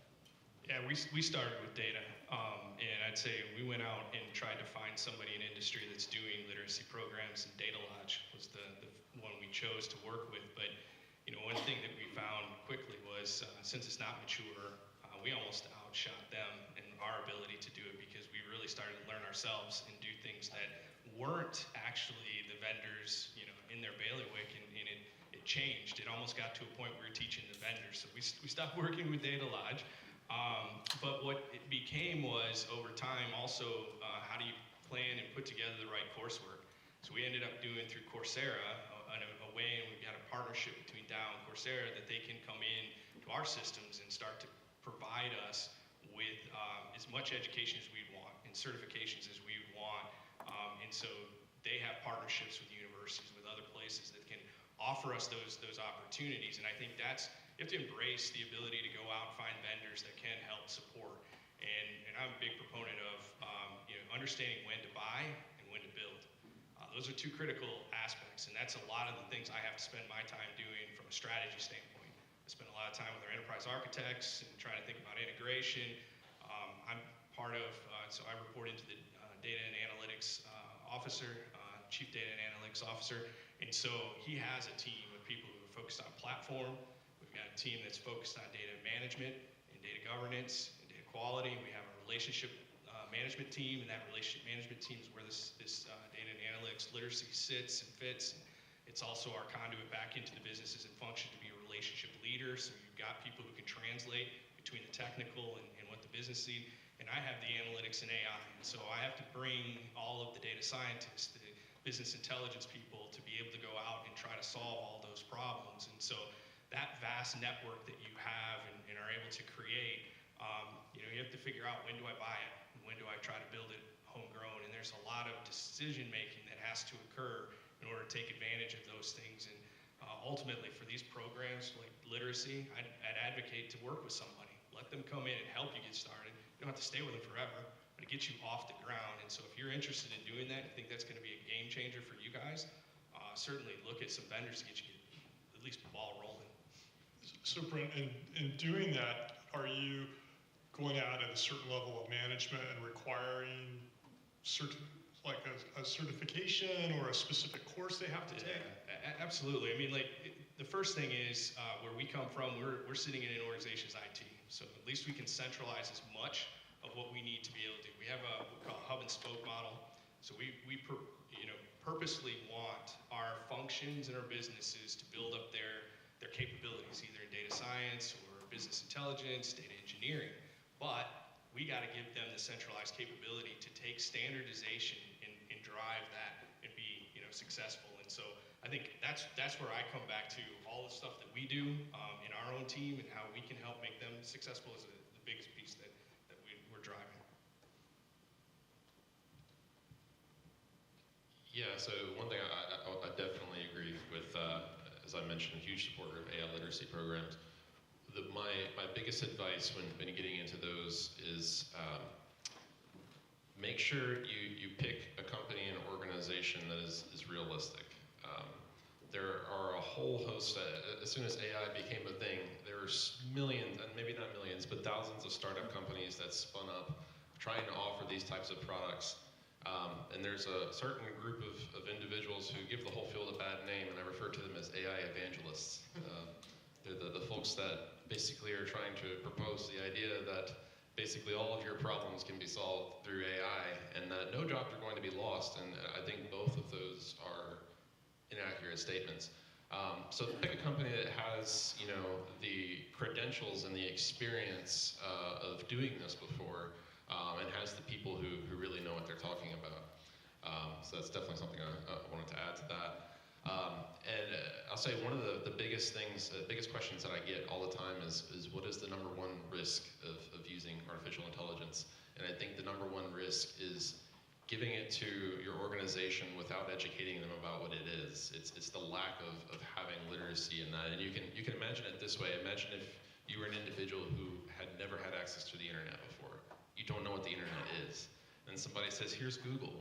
Yeah, we started with data, and I'd say we went out and tried to find somebody in industry that's doing literacy programs, and Data Lodge was the one we chose to work with. But one thing that we found quickly was since it's not mature, we almost outshot them in our ability to do it because we really started to learn ourselves and do things that weren't actually the vendors, in their bailiwick, and it changed. It almost got to a point where we were teaching the vendors, so we stopped working with Data Lodge. But what it became was, over time, also how do you plan and put together the right coursework? So we ended up doing through Coursera a way, and we've got a partnership between Dow and Coursera that they can come in to our systems and start to provide us with as much education as we'd want and certifications as we would want. And so they have partnerships with universities, with other places that can offer us those opportunities. And I think you have to embrace the ability to go out and find vendors that can help support. And I'm a big proponent of understanding when to buy and when to build. Those are two critical aspects, and that's a lot of the things I have to spend my time doing from a strategy standpoint. I spend a lot of time with our enterprise architects and trying to think about integration. I'm part of, so I report into the data and analytics officer, chief data and analytics officer, and so he has a team of people who are focused on platform. We've got a team that's focused on data management and data governance and data quality. We have a relationship management team, and that relationship management team is where this data and analytics literacy sits and fits. And it's also our conduit back into the businesses and function to be a relationship leader. So you've got people who can translate between the technical and what the business need. And I have the analytics and AI. And so I have to bring all of the data scientists, the business intelligence people to be able to go out and try to solve all those problems. And so that vast network that you have and are able to create, you have to figure out, when do I buy it? And when do I try to build it homegrown? And there's a lot of decision making that has to occur in order to take advantage of those things. And ultimately, for these programs like literacy, I'd advocate to work with somebody. Let them come in and help you get started. You don't have to stay with them forever, but it gets you off the ground. And so if you're interested in doing that, you think that's going to be a game changer for you guys, certainly look at some vendors to get you at least the ball rolling. So Brent, in doing that, are you going out at a certain level of management and requiring like a certification or a specific course they have to take? Absolutely. I mean, the first thing is where we come from, we're sitting in an organization's IT. So at least we can centralize as much of what we need to be able to do. We have what we call a hub and spoke model. So we purposely want our functions and our businesses to build up their capabilities, either in data science or business intelligence, data engineering. But we got to give them the centralized capability to take standardization and drive that and be successful. And so I think that's where I come back to all the stuff that we do in our own team and how we can help make them successful is the biggest piece that we're driving. Yeah, so one thing I definitely agree with, as I mentioned, a huge supporter of AI literacy programs. My biggest advice when getting into those is make sure you pick a company and organization that is realistic. There are a whole host, as soon as AI became a thing, there were millions, and maybe not millions, but thousands of startup companies that spun up trying to offer these types of products. And there's a certain group of individuals who give the whole field a bad name, and I refer to them as AI evangelists. They're the folks that basically are trying to propose the idea that basically all of your problems can be solved through AI, and that no jobs are going to be lost. And I think both of those are inaccurate statements. So pick a company that has, the credentials and the experience of doing this before, and has the people who really know what they're talking about. So that's definitely something I wanted to add to that. And I'll say one of the biggest things, biggest questions that I get all the time is what is the number one risk of using artificial intelligence? And I think the number one risk is giving it to your organization without educating them about what it is. It's the lack of having literacy in that. And you can imagine it this way. Imagine if you were an individual who had never had access to the internet before. You don't know what the internet is. And somebody says, here's Google,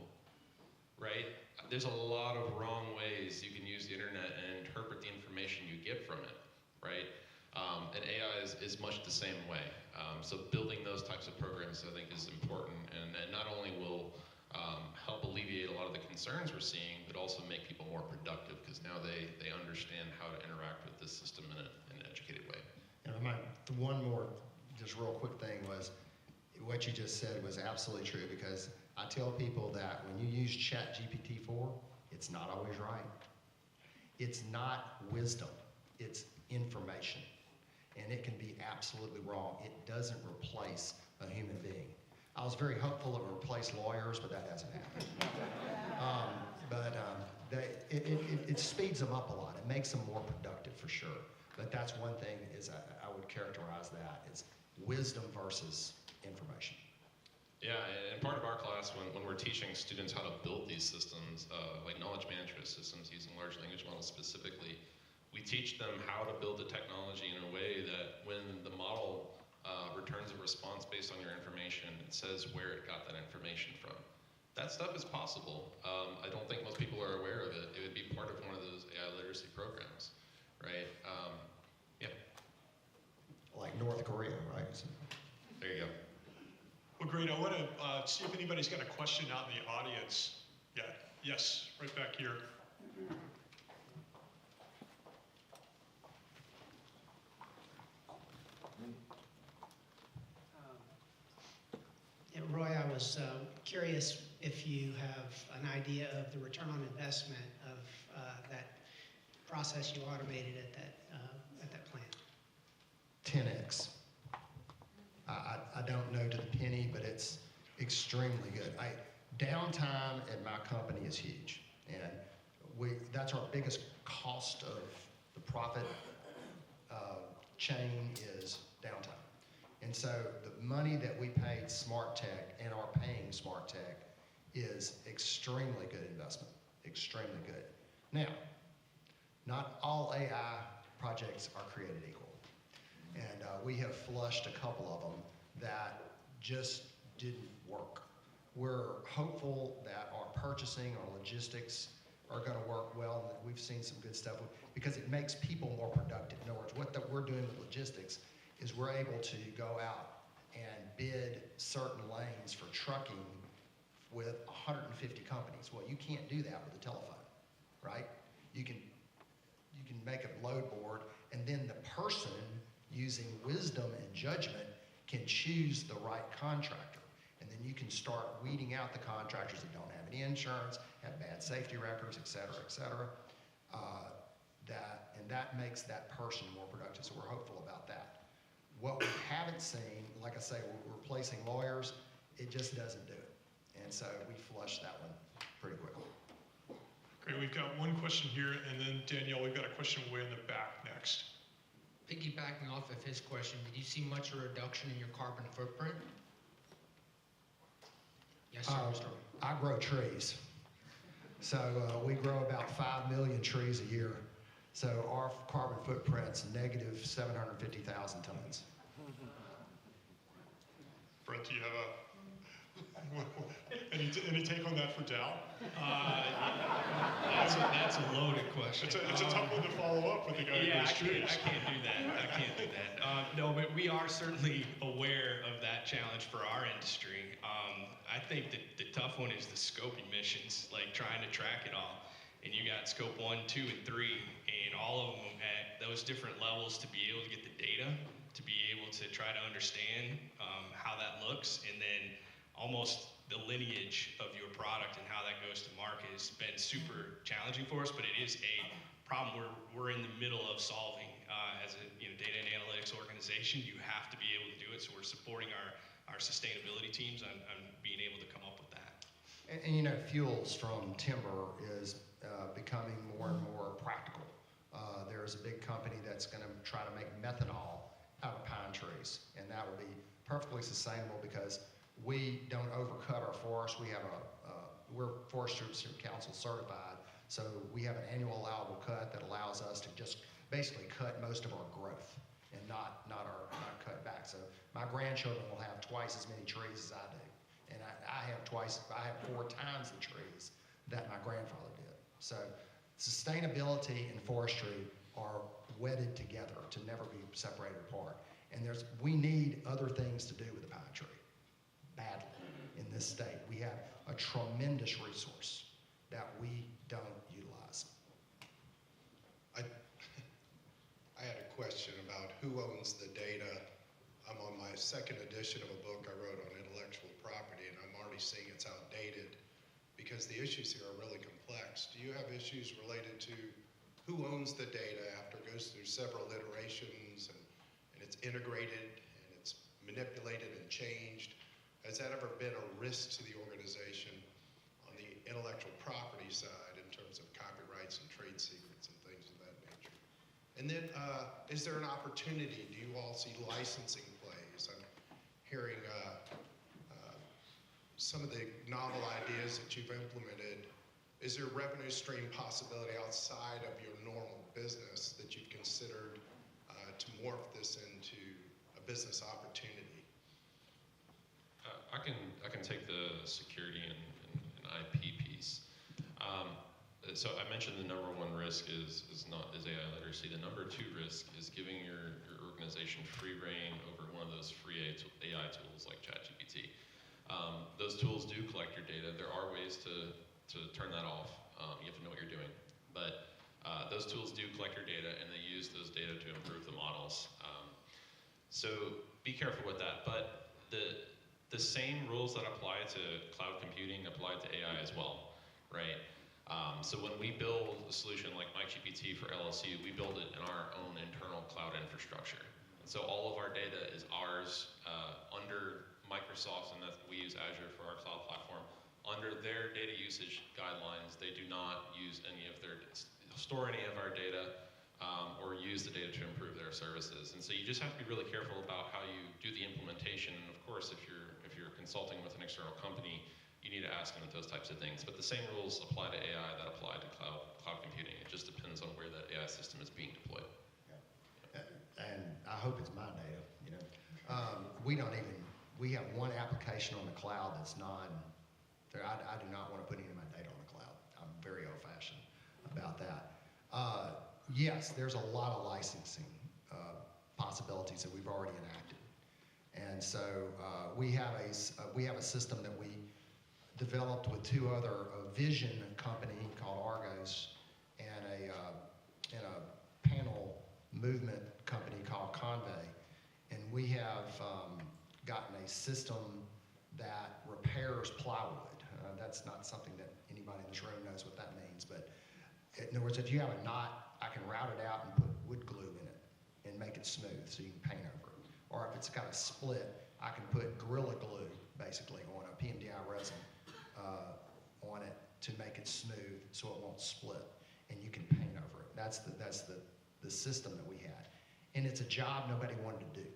right? There's a lot of wrong ways you can use the internet and interpret the information you get from it, right? And AI is much the same way. So building those types of programs, I think, is important, and not only will help alleviate a lot of the concerns we're seeing, but also make people more productive, because now they understand how to interact with this system in an educated way. And one more, just real quick thing was, what you just said was absolutely true, because I tell people that when you use ChatGPT-4, it's not always right. It's not wisdom, it's information. And it can be absolutely wrong. It doesn't replace a human being. I was very hopeful it would replace lawyers, but that hasn't happened. It speeds them up a lot. It makes them more productive for sure. But that's one thing is I would characterize that as wisdom versus information. Yeah, and part of our class, when we're teaching students how to build these systems, like knowledge management systems using large language models specifically, we teach them how to build the technology in a way that when the model returns a response based on your information, it says where it got that information from. That stuff is possible. I don't think most people are aware of it. It would be part of one of those AI literacy programs, right? Yeah. Like North Korea, right? There you go. Well, great. I want to see if anybody's got a question out in the audience yet. Yes, right back here. Roy, I was curious if you have an idea of the return on investment of that process you automated at that plant. 10x. I don't know to the penny, but it's extremely good. Downtime at my company is huge, and that's our biggest cost of the profit chain is downtime. And so the money that we paid Smart Tech and are paying Smart Tech is extremely good investment, extremely good. Now, not all AI projects are created equal. And we have flushed a couple of them that just didn't work. We're hopeful that our purchasing, our logistics are going to work well, and that we've seen some good stuff because it makes people more productive. In other words, what we're doing with logistics is we're able to go out and bid certain lanes for trucking with 150 companies. Well, you can't do that with a telephone, right? You can make a load board, and then the person using wisdom and judgment can choose the right contractor. And then you can start weeding out the contractors that don't have any insurance, have bad safety records, et cetera, et cetera. That makes that person more productive, so we're hopeful about that. What we haven't seen, like I say, we're replacing lawyers, it just doesn't do it. And so we flushed that one pretty quickly. Great, we've got one question here, and then Danielle, we've got a question way in the back next. Piggybacking off of his question, did you see much of a reduction in your carbon footprint? Yes, sir, Mr. I grow trees. So we grow about 5 million trees a year. So our carbon footprint's negative 750,000 tons. Brent, do you have any take on that for Dow? That's a loaded question. It's a tough one to follow up with the guy who Yeah, grows trees. I can't do that. No, but we are certainly aware of that challenge for our industry. I think that the tough one is the scope emissions, like trying to track it all. And you got scope 1, 2, and 3, and all of them at those different levels to be able to get the data, to be able to try to understand how that looks, and then almost the lineage of your product and how that goes to market has been super challenging for us, but it is a problem we're in the middle of solving as a data and analytics organization. You have to be able to do it, so we're supporting our sustainability teams on being able to come up with that. And fuels from timber is becoming more and more practical. There's a big company that's going to try to make methanol out of pine trees, and that will be perfectly sustainable because we don't overcut our forest. We're Forest Stewardship Council certified, so we have an annual allowable cut that allows us to just basically cut most of our growth and not cut back. So my grandchildren will have twice as many trees as I do, and I have 4 times the trees that my grandfather did. So sustainability and forestry are wedded together to never be separated apart. And we need other things to do with the pine tree, badly, in this state. We have a tremendous resource that we don't utilize. I had a question about who owns the data. I'm on my second edition of a book I wrote on intellectual property, and I'm already seeing it's outdated because the issues here are really complex. Do you have issues related to who owns the data after it goes through several iterations and it's integrated and it's manipulated and changed? Has that ever been a risk to the organization on the intellectual property side in terms of copyrights and trade secrets and things of that nature? And then, is there an opportunity? Do you all see licensing plays? I'm hearing some of the novel ideas that you've implemented. Is there a revenue stream possibility outside of your normal business that you've considered to morph this into a business opportunity? I can take the security and IP piece. So I mentioned the number 1 risk is AI literacy. The number 2 risk is giving your organization free reign over one of those free AI tools like ChatGPT. Those tools do collect your data. There are ways to turn that off. You have to know what you're doing. But those tools do collect your data, and they use those data to improve the models. So be careful with that. But the same rules that apply to cloud computing apply to AI as well, right? So when we build a solution like MikeGPT for LSU, we build it in our own internal cloud infrastructure. And so all of our data is ours under Microsoft, and that we use Azure for our cloud platform. Under their data usage guidelines, they do not store any of our data or use the data to improve their services. And so you just have to be really careful about how you do the implementation. And of course, if you're consulting with an external company, you need to ask them those types of things. But the same rules apply to AI that apply to cloud computing. It just depends on where that AI system is being deployed. Yeah. And I hope it's my data, we have one application on the cloud that's I do not want to put any of my data on the cloud. I'm very old-fashioned about that. Yes, there's a lot of licensing possibilities that we've already enacted. And so we have a system that we developed with 2 other, a vision company called Argos and a panel movement company called Convey. And we have gotten a system that repairs plywood. That's not something that anybody in this room knows what that means, but in other words, if you have a knot, I can route it out and put wood glue in it and make it smooth so you can paint over it. Or if it's got a split, I can put Gorilla Glue, basically, on a PMDI resin on it to make it smooth so it won't split, and you can paint over it. That's the system that we had. And it's a job nobody wanted to do.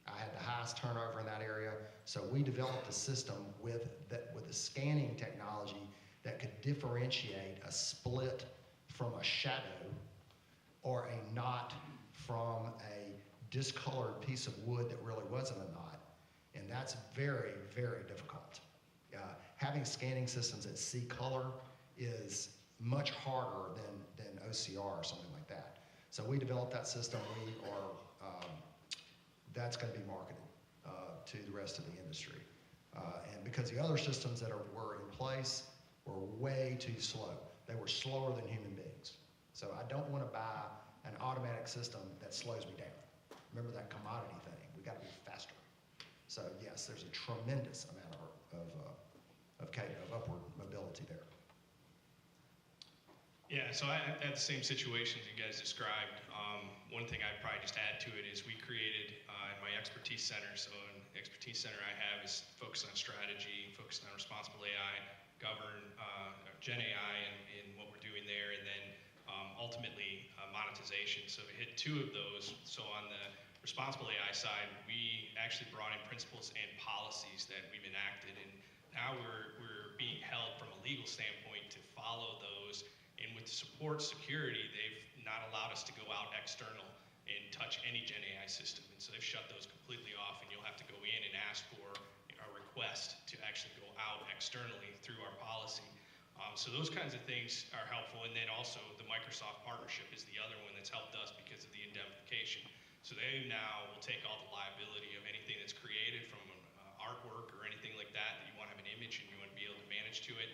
I had the highest turnover in that area, so we developed a system with the scanning technology that could differentiate a split from a shadow or a knot from a discolored piece of wood that really wasn't a knot. And that's very, very difficult. Having scanning systems that see color is much harder than OCR or something like that. So we developed that system. That's going to be marketed to the rest of the industry. And because the other systems that were in place were way too slow. They were slower than human beings. So I don't want to buy an automatic system that slows me down. Remember that commodity thing. We got to be faster. So yes, there's a tremendous amount of upward mobility there. Yeah, so I had the same situations you guys described. One thing I'd probably just add to it is we created in my expertise center, so an expertise center I have is focused on strategy, focused on responsible AI, Gen AI and what we're doing there, and then ultimately monetization. So we hit two of those. So on the responsible AI side, we actually brought in principles and policies that we've enacted, and now we're being held from a legal standpoint to follow those. And with the support security, they've not allowed us to go out external and touch any Gen AI system. And so they've shut those completely off, and you'll have to go in and ask for a request to actually go out externally through our policy. So those kinds of things are helpful. And then also the Microsoft partnership is the other one that's helped us because of the indemnification. So they now will take all the liability of anything that's created from artwork or anything like that you want to have an image and you want to be able to manage to it,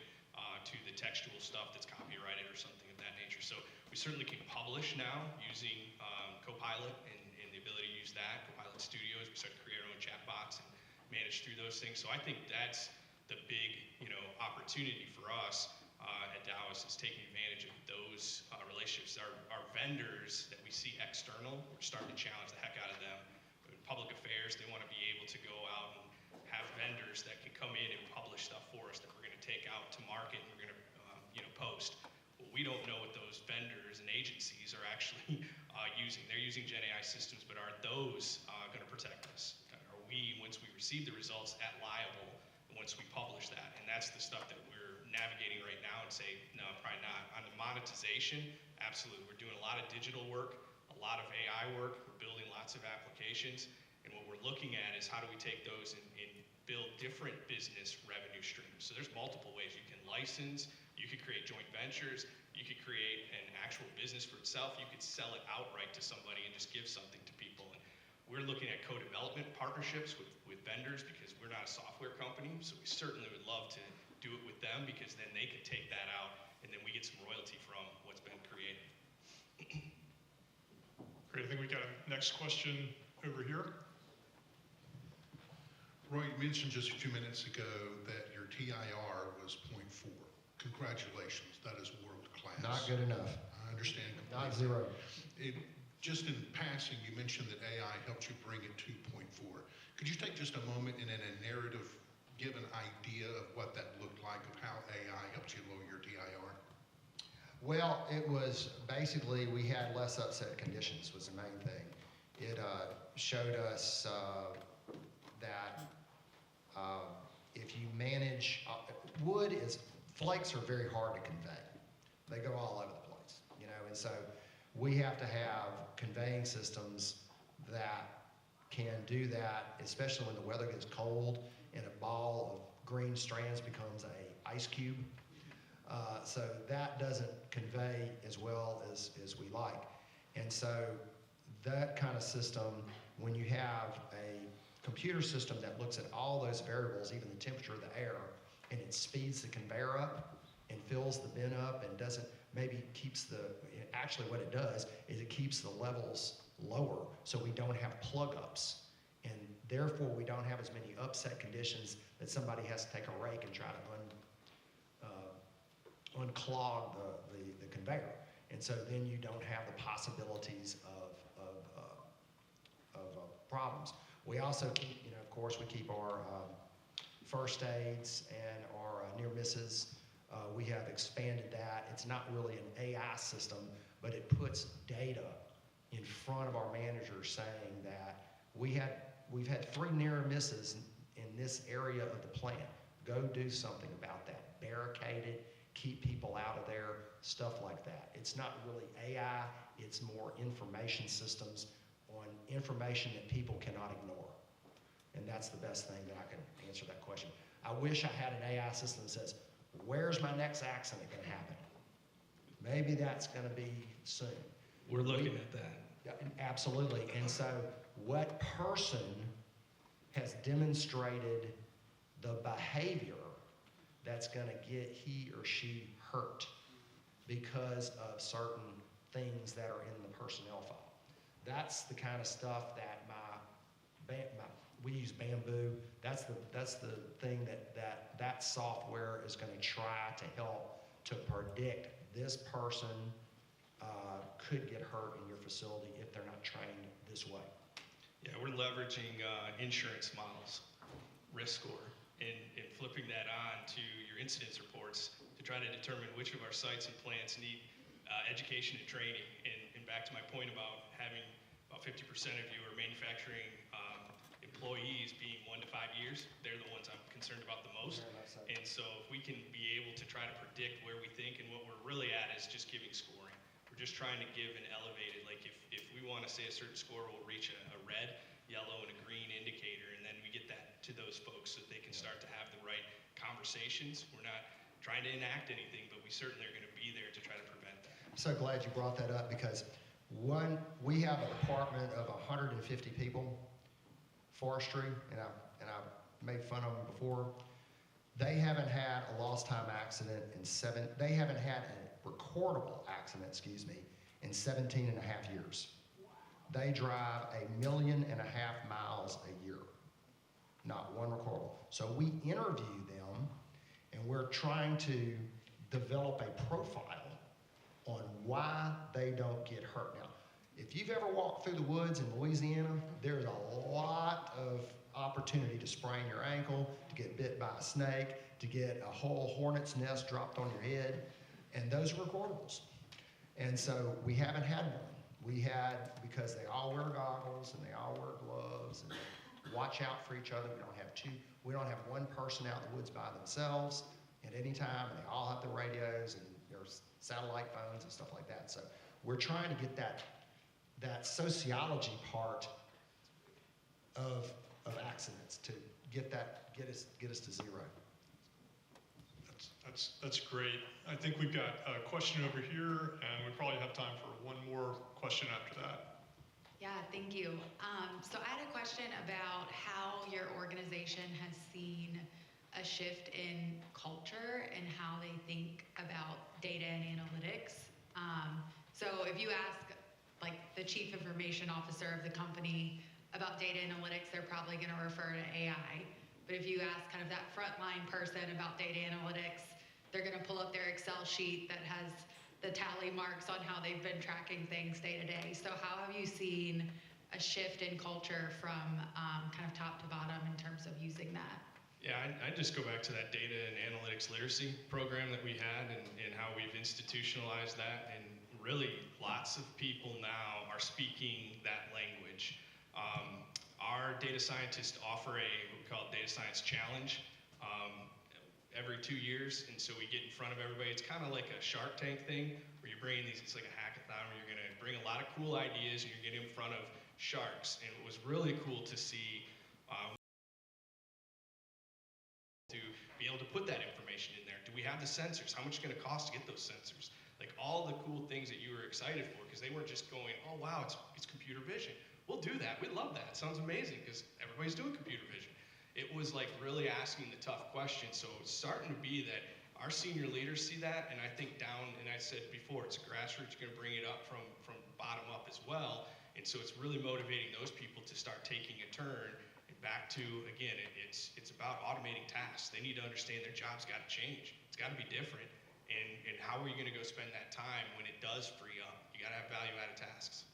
to the textual stuff that's copyrighted or something of that nature. So we certainly can publish now using Copilot and the ability to use that. Copilot Studios, we start to create our own chatbots and manage through those things. So I think that's the big, opportunity for us at Dow is taking advantage of those relationships. Our vendors that we see external, we're starting to challenge the heck out of them. In public affairs, they want to be able to go out and have vendors that can come in and publish stuff for us that we're going to take out to market and we're going to post. Well, we don't know what those vendors and agencies are actually using. They're using Gen AI systems, but are those going to protect us? Are we, once we receive the results, liable once we publish that? And that's the stuff that we're navigating right now and say, no, probably not. On the monetization, absolutely. We're doing a lot of digital work, a lot of AI work. We're building lots of applications. And what we're looking at is how do we take those and build different business revenue streams. So there's multiple ways you can license, you could create joint ventures, you could create an actual business for itself, you could sell it outright to somebody and just give something to people. And we're looking at co-development partnerships with vendors because we're not a software company, so we certainly would love to do it with them because then they could take that out and then we get some royalty from what's been created. Great, I think we got a next question over here. Roy, you mentioned just a few minutes ago that your TIR was 0.4. Congratulations, that is world class. Not good enough. I understand completely. Not zero. Just in passing, you mentioned that AI helped you bring it to 0.4. Could you take just a moment and in a narrative give an idea of what that looked like, of how AI helped you lower your TIR? Well, it was basically we had less upset conditions was the main thing. It showed us that if you manage, flakes are very hard to convey. They go all over the place, and so we have to have conveying systems that can do that, especially when the weather gets cold and a ball of green strands becomes a ice cube. So that doesn't convey as well as we like. And so that kind of system, when you have a computer system that looks at all those variables, even the temperature of the air, and it speeds the conveyor up and fills the bin up and actually what it does is it keeps the levels lower so we don't have plug ups. And therefore we don't have as many upset conditions that somebody has to take a rake and try to unclog the conveyor. And so then you don't have the possibilities of problems. We also keep, of course, we keep our first aids and our near misses. We have expanded that. It's not really an AI system, but it puts data in front of our managers saying that we've had 3 near misses in this area of the plant. Go do something about that. Barricade it, keep people out of there, stuff like that. It's not really AI, it's more information systems on information that people cannot ignore. And that's the best thing that I can answer that question. I wish I had an AI system that says, where's my next accident going to happen? Maybe that's going to be soon. We're looking at that. Yeah, absolutely. And so what person has demonstrated the behavior that's going to get he or she hurt because of certain things that are in the personnel file? That's the kind of stuff that we use Bamboo. That's the thing that software is going to try to help to predict this person could get hurt in your facility if they're not trained this way. Yeah, we're leveraging insurance models, risk score, and flipping that on to your incidents reports to try to determine which of our sites and plants need education and training. And back to my point about having about 50% of you are manufacturing employees being 1 to 5 years, they're the ones I'm concerned about the most. And so if we can be able to try to predict where we think, and what we're really at is just giving scoring. We're just trying to give an elevated, like if we want to say a certain score will reach a red, yellow, and a green indicator, and then we get that to those folks so that they can start to have the right conversations. We're not trying to enact anything, but we certainly are going to be there to try to prevent that. I'm so glad you brought that up because we have a department of 150 people, forestry, and I made fun of them before. They haven't had a lost time accident they haven't had a recordable accident, in 17 and a half years. They drive 1.5 million miles a year, not one recordable. So we interview them, and we're trying to develop a profile on why they don't get hurt. Now, if you've ever walked through the woods in Louisiana, there's a lot of opportunity to sprain your ankle, to get bit by a snake, to get a whole hornet's nest dropped on your head, and those are recordables. And so we haven't had one. We had, because they all wear goggles and they all wear gloves and they watch out for each other. We don't have one person out in the woods by themselves at any time, and they all have the radios and there's satellite phones and stuff like that. So we're trying to get that sociology part of accidents to get us to zero. That's great. I think we've got a question over here, and we probably have time for one more question after that. Yeah, thank you. So I had a question about how your organization has seen a shift in culture and how they think about data and analytics. So if you ask like the chief information officer of the company about data analytics, they're probably going to refer to AI. But if you ask kind of that frontline person about data analytics, they're going to pull up their Excel sheet that has the tally marks on how they've been tracking things day to day. So how have you seen a shift in culture from kind of top to bottom in terms of using that? Yeah, I just go back to that data and analytics literacy program that we had and how we've institutionalized that. And really, lots of people now are speaking that language. Our data scientists offer what we call Data Science Challenge every 2 years. And so we get in front of everybody. It's kind of like a Shark Tank thing where you're bringing these, it's like a hackathon where you're going to bring a lot of cool ideas and you're getting in front of sharks. And it was really cool to see to be able to put that information in there. Do we have the sensors? How much is it going to cost to get those sensors? Like all the cool things that you were excited for, because they weren't just going, oh wow, it's computer vision. We'll do that. We love that. It sounds amazing because everybody's doing computer vision. It was like really asking the tough questions. So it's starting to be that our senior leaders see that, and I think down, and I said before, it's grassroots, you're going to bring it up from bottom up as well. And so it's really motivating those people to start taking a turn. Back to, again, it's about automating tasks. They need to understand their job's got to change. It's got to be different. And how are you going to go spend that time when it does free up? You got to have value-added tasks.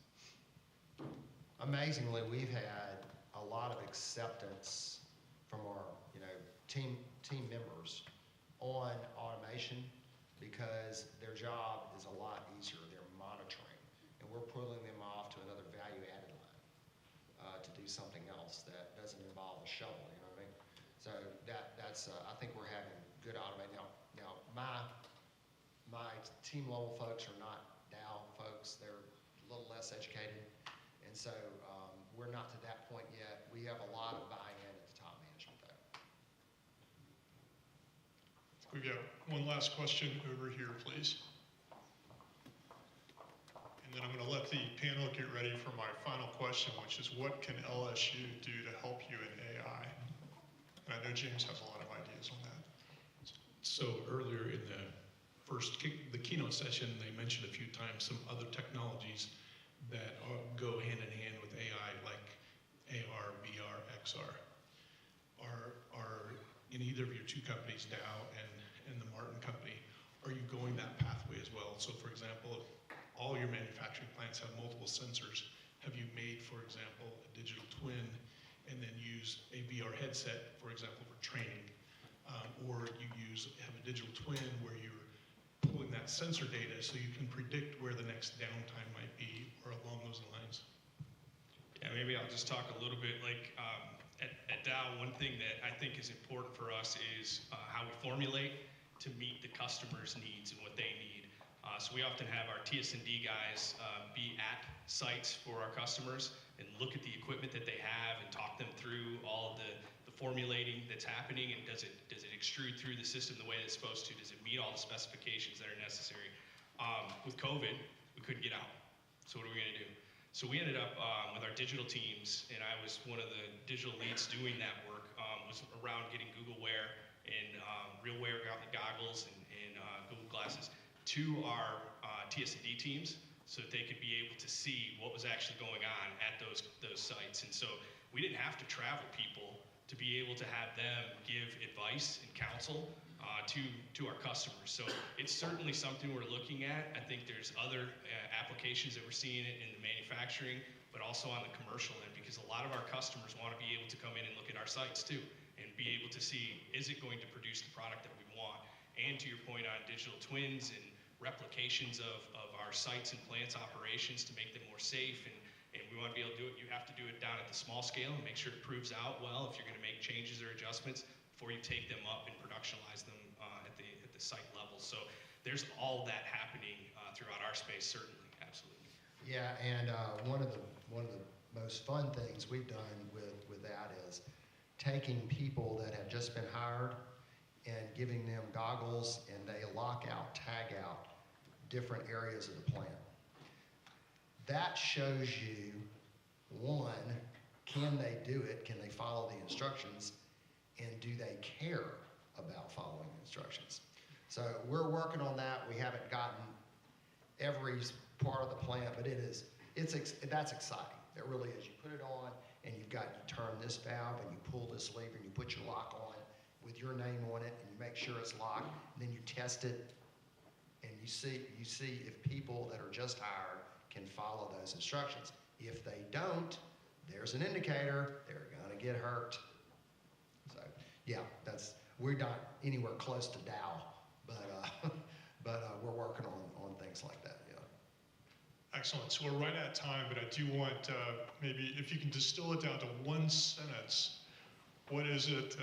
Amazingly, we've had a lot of acceptance from our team members on automation because their job is a lot easier. They're monitoring, and we're pulling them off to another value-added line to do something else that doesn't involve a shovel. You know what I mean? So that's I think we're having good automation now. My my team level folks are not Dow folks. They're a little less educated. And so we're not to that point yet. We have a lot of buy-in at the top management though. We've got one last question over here, please. And then I'm going to let the panel get ready for my final question, which is what can LSU do to help you in AI? And I know James has a lot of ideas on that. So earlier in the keynote session, they mentioned a few times some other technologies that go hand in hand with AI, like AR, VR, XR. Are in either of your two companies, Dow and the Martin company, are you going that pathway as well? So for example, if all your manufacturing plants have multiple sensors, have you made, for example, a digital twin and then use a VR headset, for example, for training? Or you have a digital twin where you're pulling that sensor data so you can predict where the next downtime might be, or along those lines? Yeah, maybe I'll just talk a little bit. Like at Dow, one thing that I think is important for us is how we formulate to meet the customer's needs and what they need. So we often have our TS&D guys be at sites for our customers and look at the equipment that they have and talk them through all of the formulating that's happening, and does it extrude through the system the way it's supposed to? Does it meet all the specifications that are necessary? With COVID, we couldn't get out. So what are we going to do? So we ended up with our digital teams, and I was one of the digital leads doing that work, was around getting Google Wear and Real Wear goggles and Google Glasses to our TS&D teams so that they could be able to see what was actually going on at those sites. And so we didn't have to travel people to be able to have them give advice and counsel to our customers. So it's certainly something we're looking at. I think there's other applications that we're seeing in the manufacturing, but also on the commercial end, because a lot of our customers want to be able to come in and look at our sites too, and be able to see, is it going to produce the product that we want? And to your point on digital twins and replications of our sites and plants operations to make them more safe, and we want to be able to do it. You have to do it down at the small scale and make sure it proves out well if you're going to make changes or adjustments before you take them up and productionize them at the site level. So there's all that happening throughout our space, certainly, absolutely. Yeah, and one of the most fun things we've done with that is taking people that have just been hired and giving them goggles, and they lock out, tag out different areas of the plant. That shows you, one, can they do it? Can they follow the instructions? And do they care about following the instructions? So we're working on that. We haven't gotten every part of the plant, but that's exciting. It really is. You put it on, and you turn this valve, and you pull this lever, and you put your lock on with your name on it, and you make sure it's locked, and then you test it, and you see if people that are just hired can follow those instructions. If they don't, there's an indicator they're gonna get hurt. So yeah, we're not anywhere close to Dow, but we're working on things like that. Yeah. Excellent. So we're right at time, but I do want maybe if you can distill it down to one sentence. What is it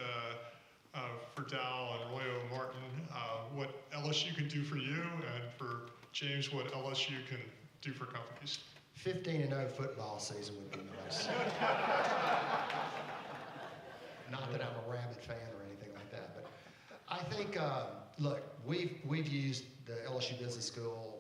for Dow and Royo Martin? What LSU can do for you, and for James, what LSU can do for companies? 15-0 football season would be nice. Not that I'm a Rabbit fan or anything like that, but I think, look, we've used the LSU Business School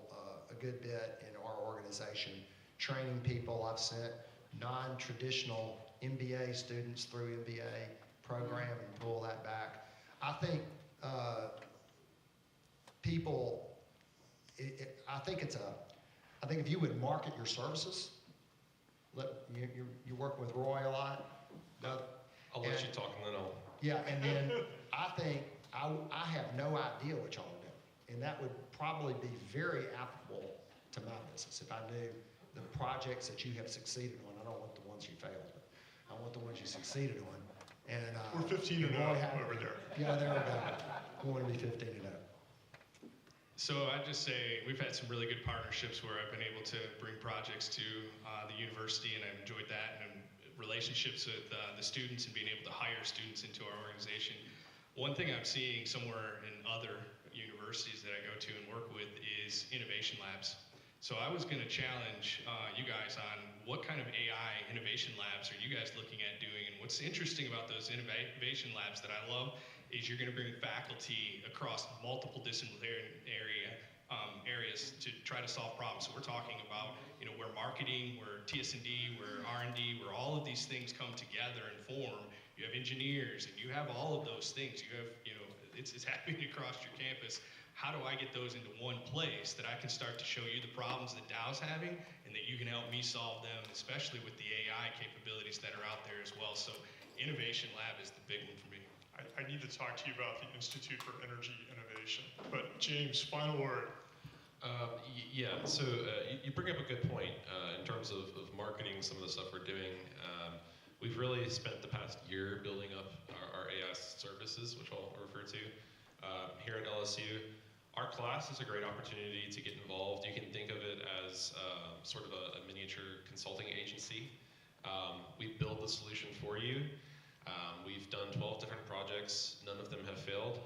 a good bit in our organization, training people. I've sent non-traditional MBA students through MBA program and pull that back. I think I think if you would market your services, you're working with Roy a lot. I'll let you talk and then I'll. Yeah, and then I think I have no idea what y'all are doing, and that would probably be very applicable to my business if I knew the projects that you have succeeded on. I don't want the ones you failed, but I want the ones you succeeded on. And we're 15-0 over there. Yeah, there we go. We want to be 15-0. So I'd just say we've had some really good partnerships where I've been able to bring projects to the university, and I've enjoyed that, and relationships with the students and being able to hire students into our organization. One thing I'm seeing somewhere in other universities universities that I go to and work with is innovation labs. So I was going to challenge you guys on what kind of AI innovation labs are you guys looking at doing? And what's interesting about those innovation labs that I love is you're going to bring faculty across multiple disciplinary areas to try to solve problems. So we're talking about, you know, where marketing, where TS&D, where R&D, where all of these things come together and form. You have engineers, and you have all of those things. You have, you know, it's happening across your campus. How do I get those into one place that I can start to show you the problems that Dow's having and that you can help me solve them, especially with the AI capabilities that are out there as well. So Innovation Lab is the big one for me. I need to talk to you about the Institute for Energy Innovation. But James, final word. Yeah, so you bring up a good point in terms of marketing some of the stuff we're doing. We've really spent the past year building up our AI services, which I'll refer to here at LSU. Our class is a great opportunity to get involved. You can think of it as sort of a miniature consulting agency. We build the solution for you. We've done 12 different projects. None of them have failed.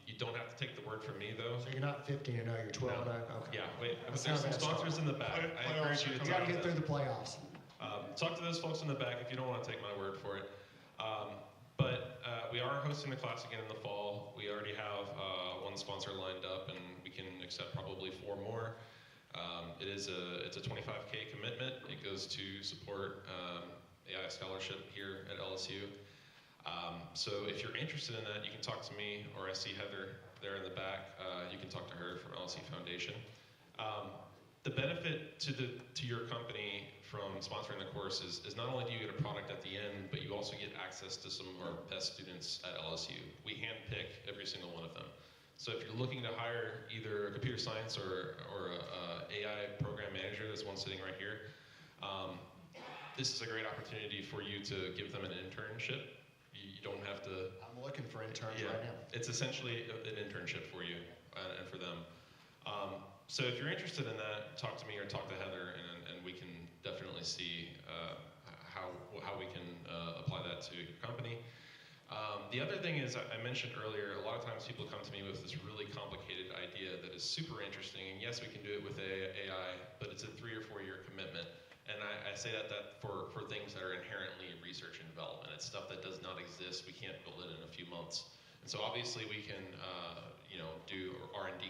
You don't have to take the word from me, though. So you're not 15 and 0, you're 12 and 0? Okay. Yeah, wait, That's there's not a some bad sponsors start. in the back. I encourage you to You got to get talk to through them. the playoffs. Talk to those folks in the back if you don't want to take my word for it. But we are hosting the class again in the fall. We already have one sponsor lined up, and we can accept probably 4 more. It's a $25K commitment. It goes to support AI scholarship here at LSU. So if you're interested in that, you can talk to me, or I see Heather there in the back. You can talk to her from LSU Foundation. The benefit to your company from sponsoring the course is not only do you get a product at the end, but you also get access to some of our best students at LSU. We handpick every single one of them. So if you're looking to hire either a computer science or a AI program manager, there's one sitting right here, this is a great opportunity for you to give them an internship. You don't have to... I'm looking for interns right now. It's essentially an internship for you and for them. So if you're interested in that, talk to me or talk to Heather, and we can definitely see how we can apply that to your company. The other thing is, I mentioned earlier, a lot of times people come to me with this really complicated idea that is super interesting, and yes, we can do it with AI, but it's a 3 or 4 year commitment. And I say that for things that are inherently research and development. It's stuff that does not exist. We can't build it in a few months. And so obviously we can do R&D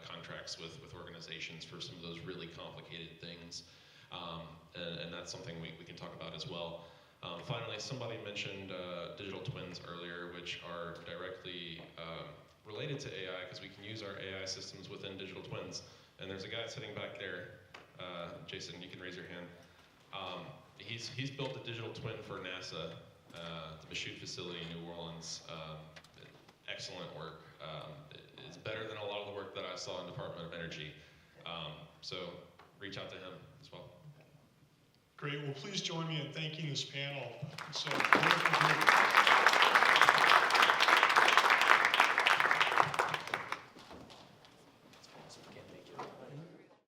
contracts with organizations for some of those really complicated things. And that's something we can talk about as well. Finally, somebody mentioned digital twins earlier, which are directly related to AI, because we can use our AI systems within digital twins. And there's a guy sitting back there, Jason, you can raise your hand. He's built a digital twin for NASA, the Michoud facility in New Orleans. Excellent work. It's better than a lot of the work that I saw in Department of Energy. So reach out to him as well. Great. Well, please join me in thanking this panel. It's a wonderful group.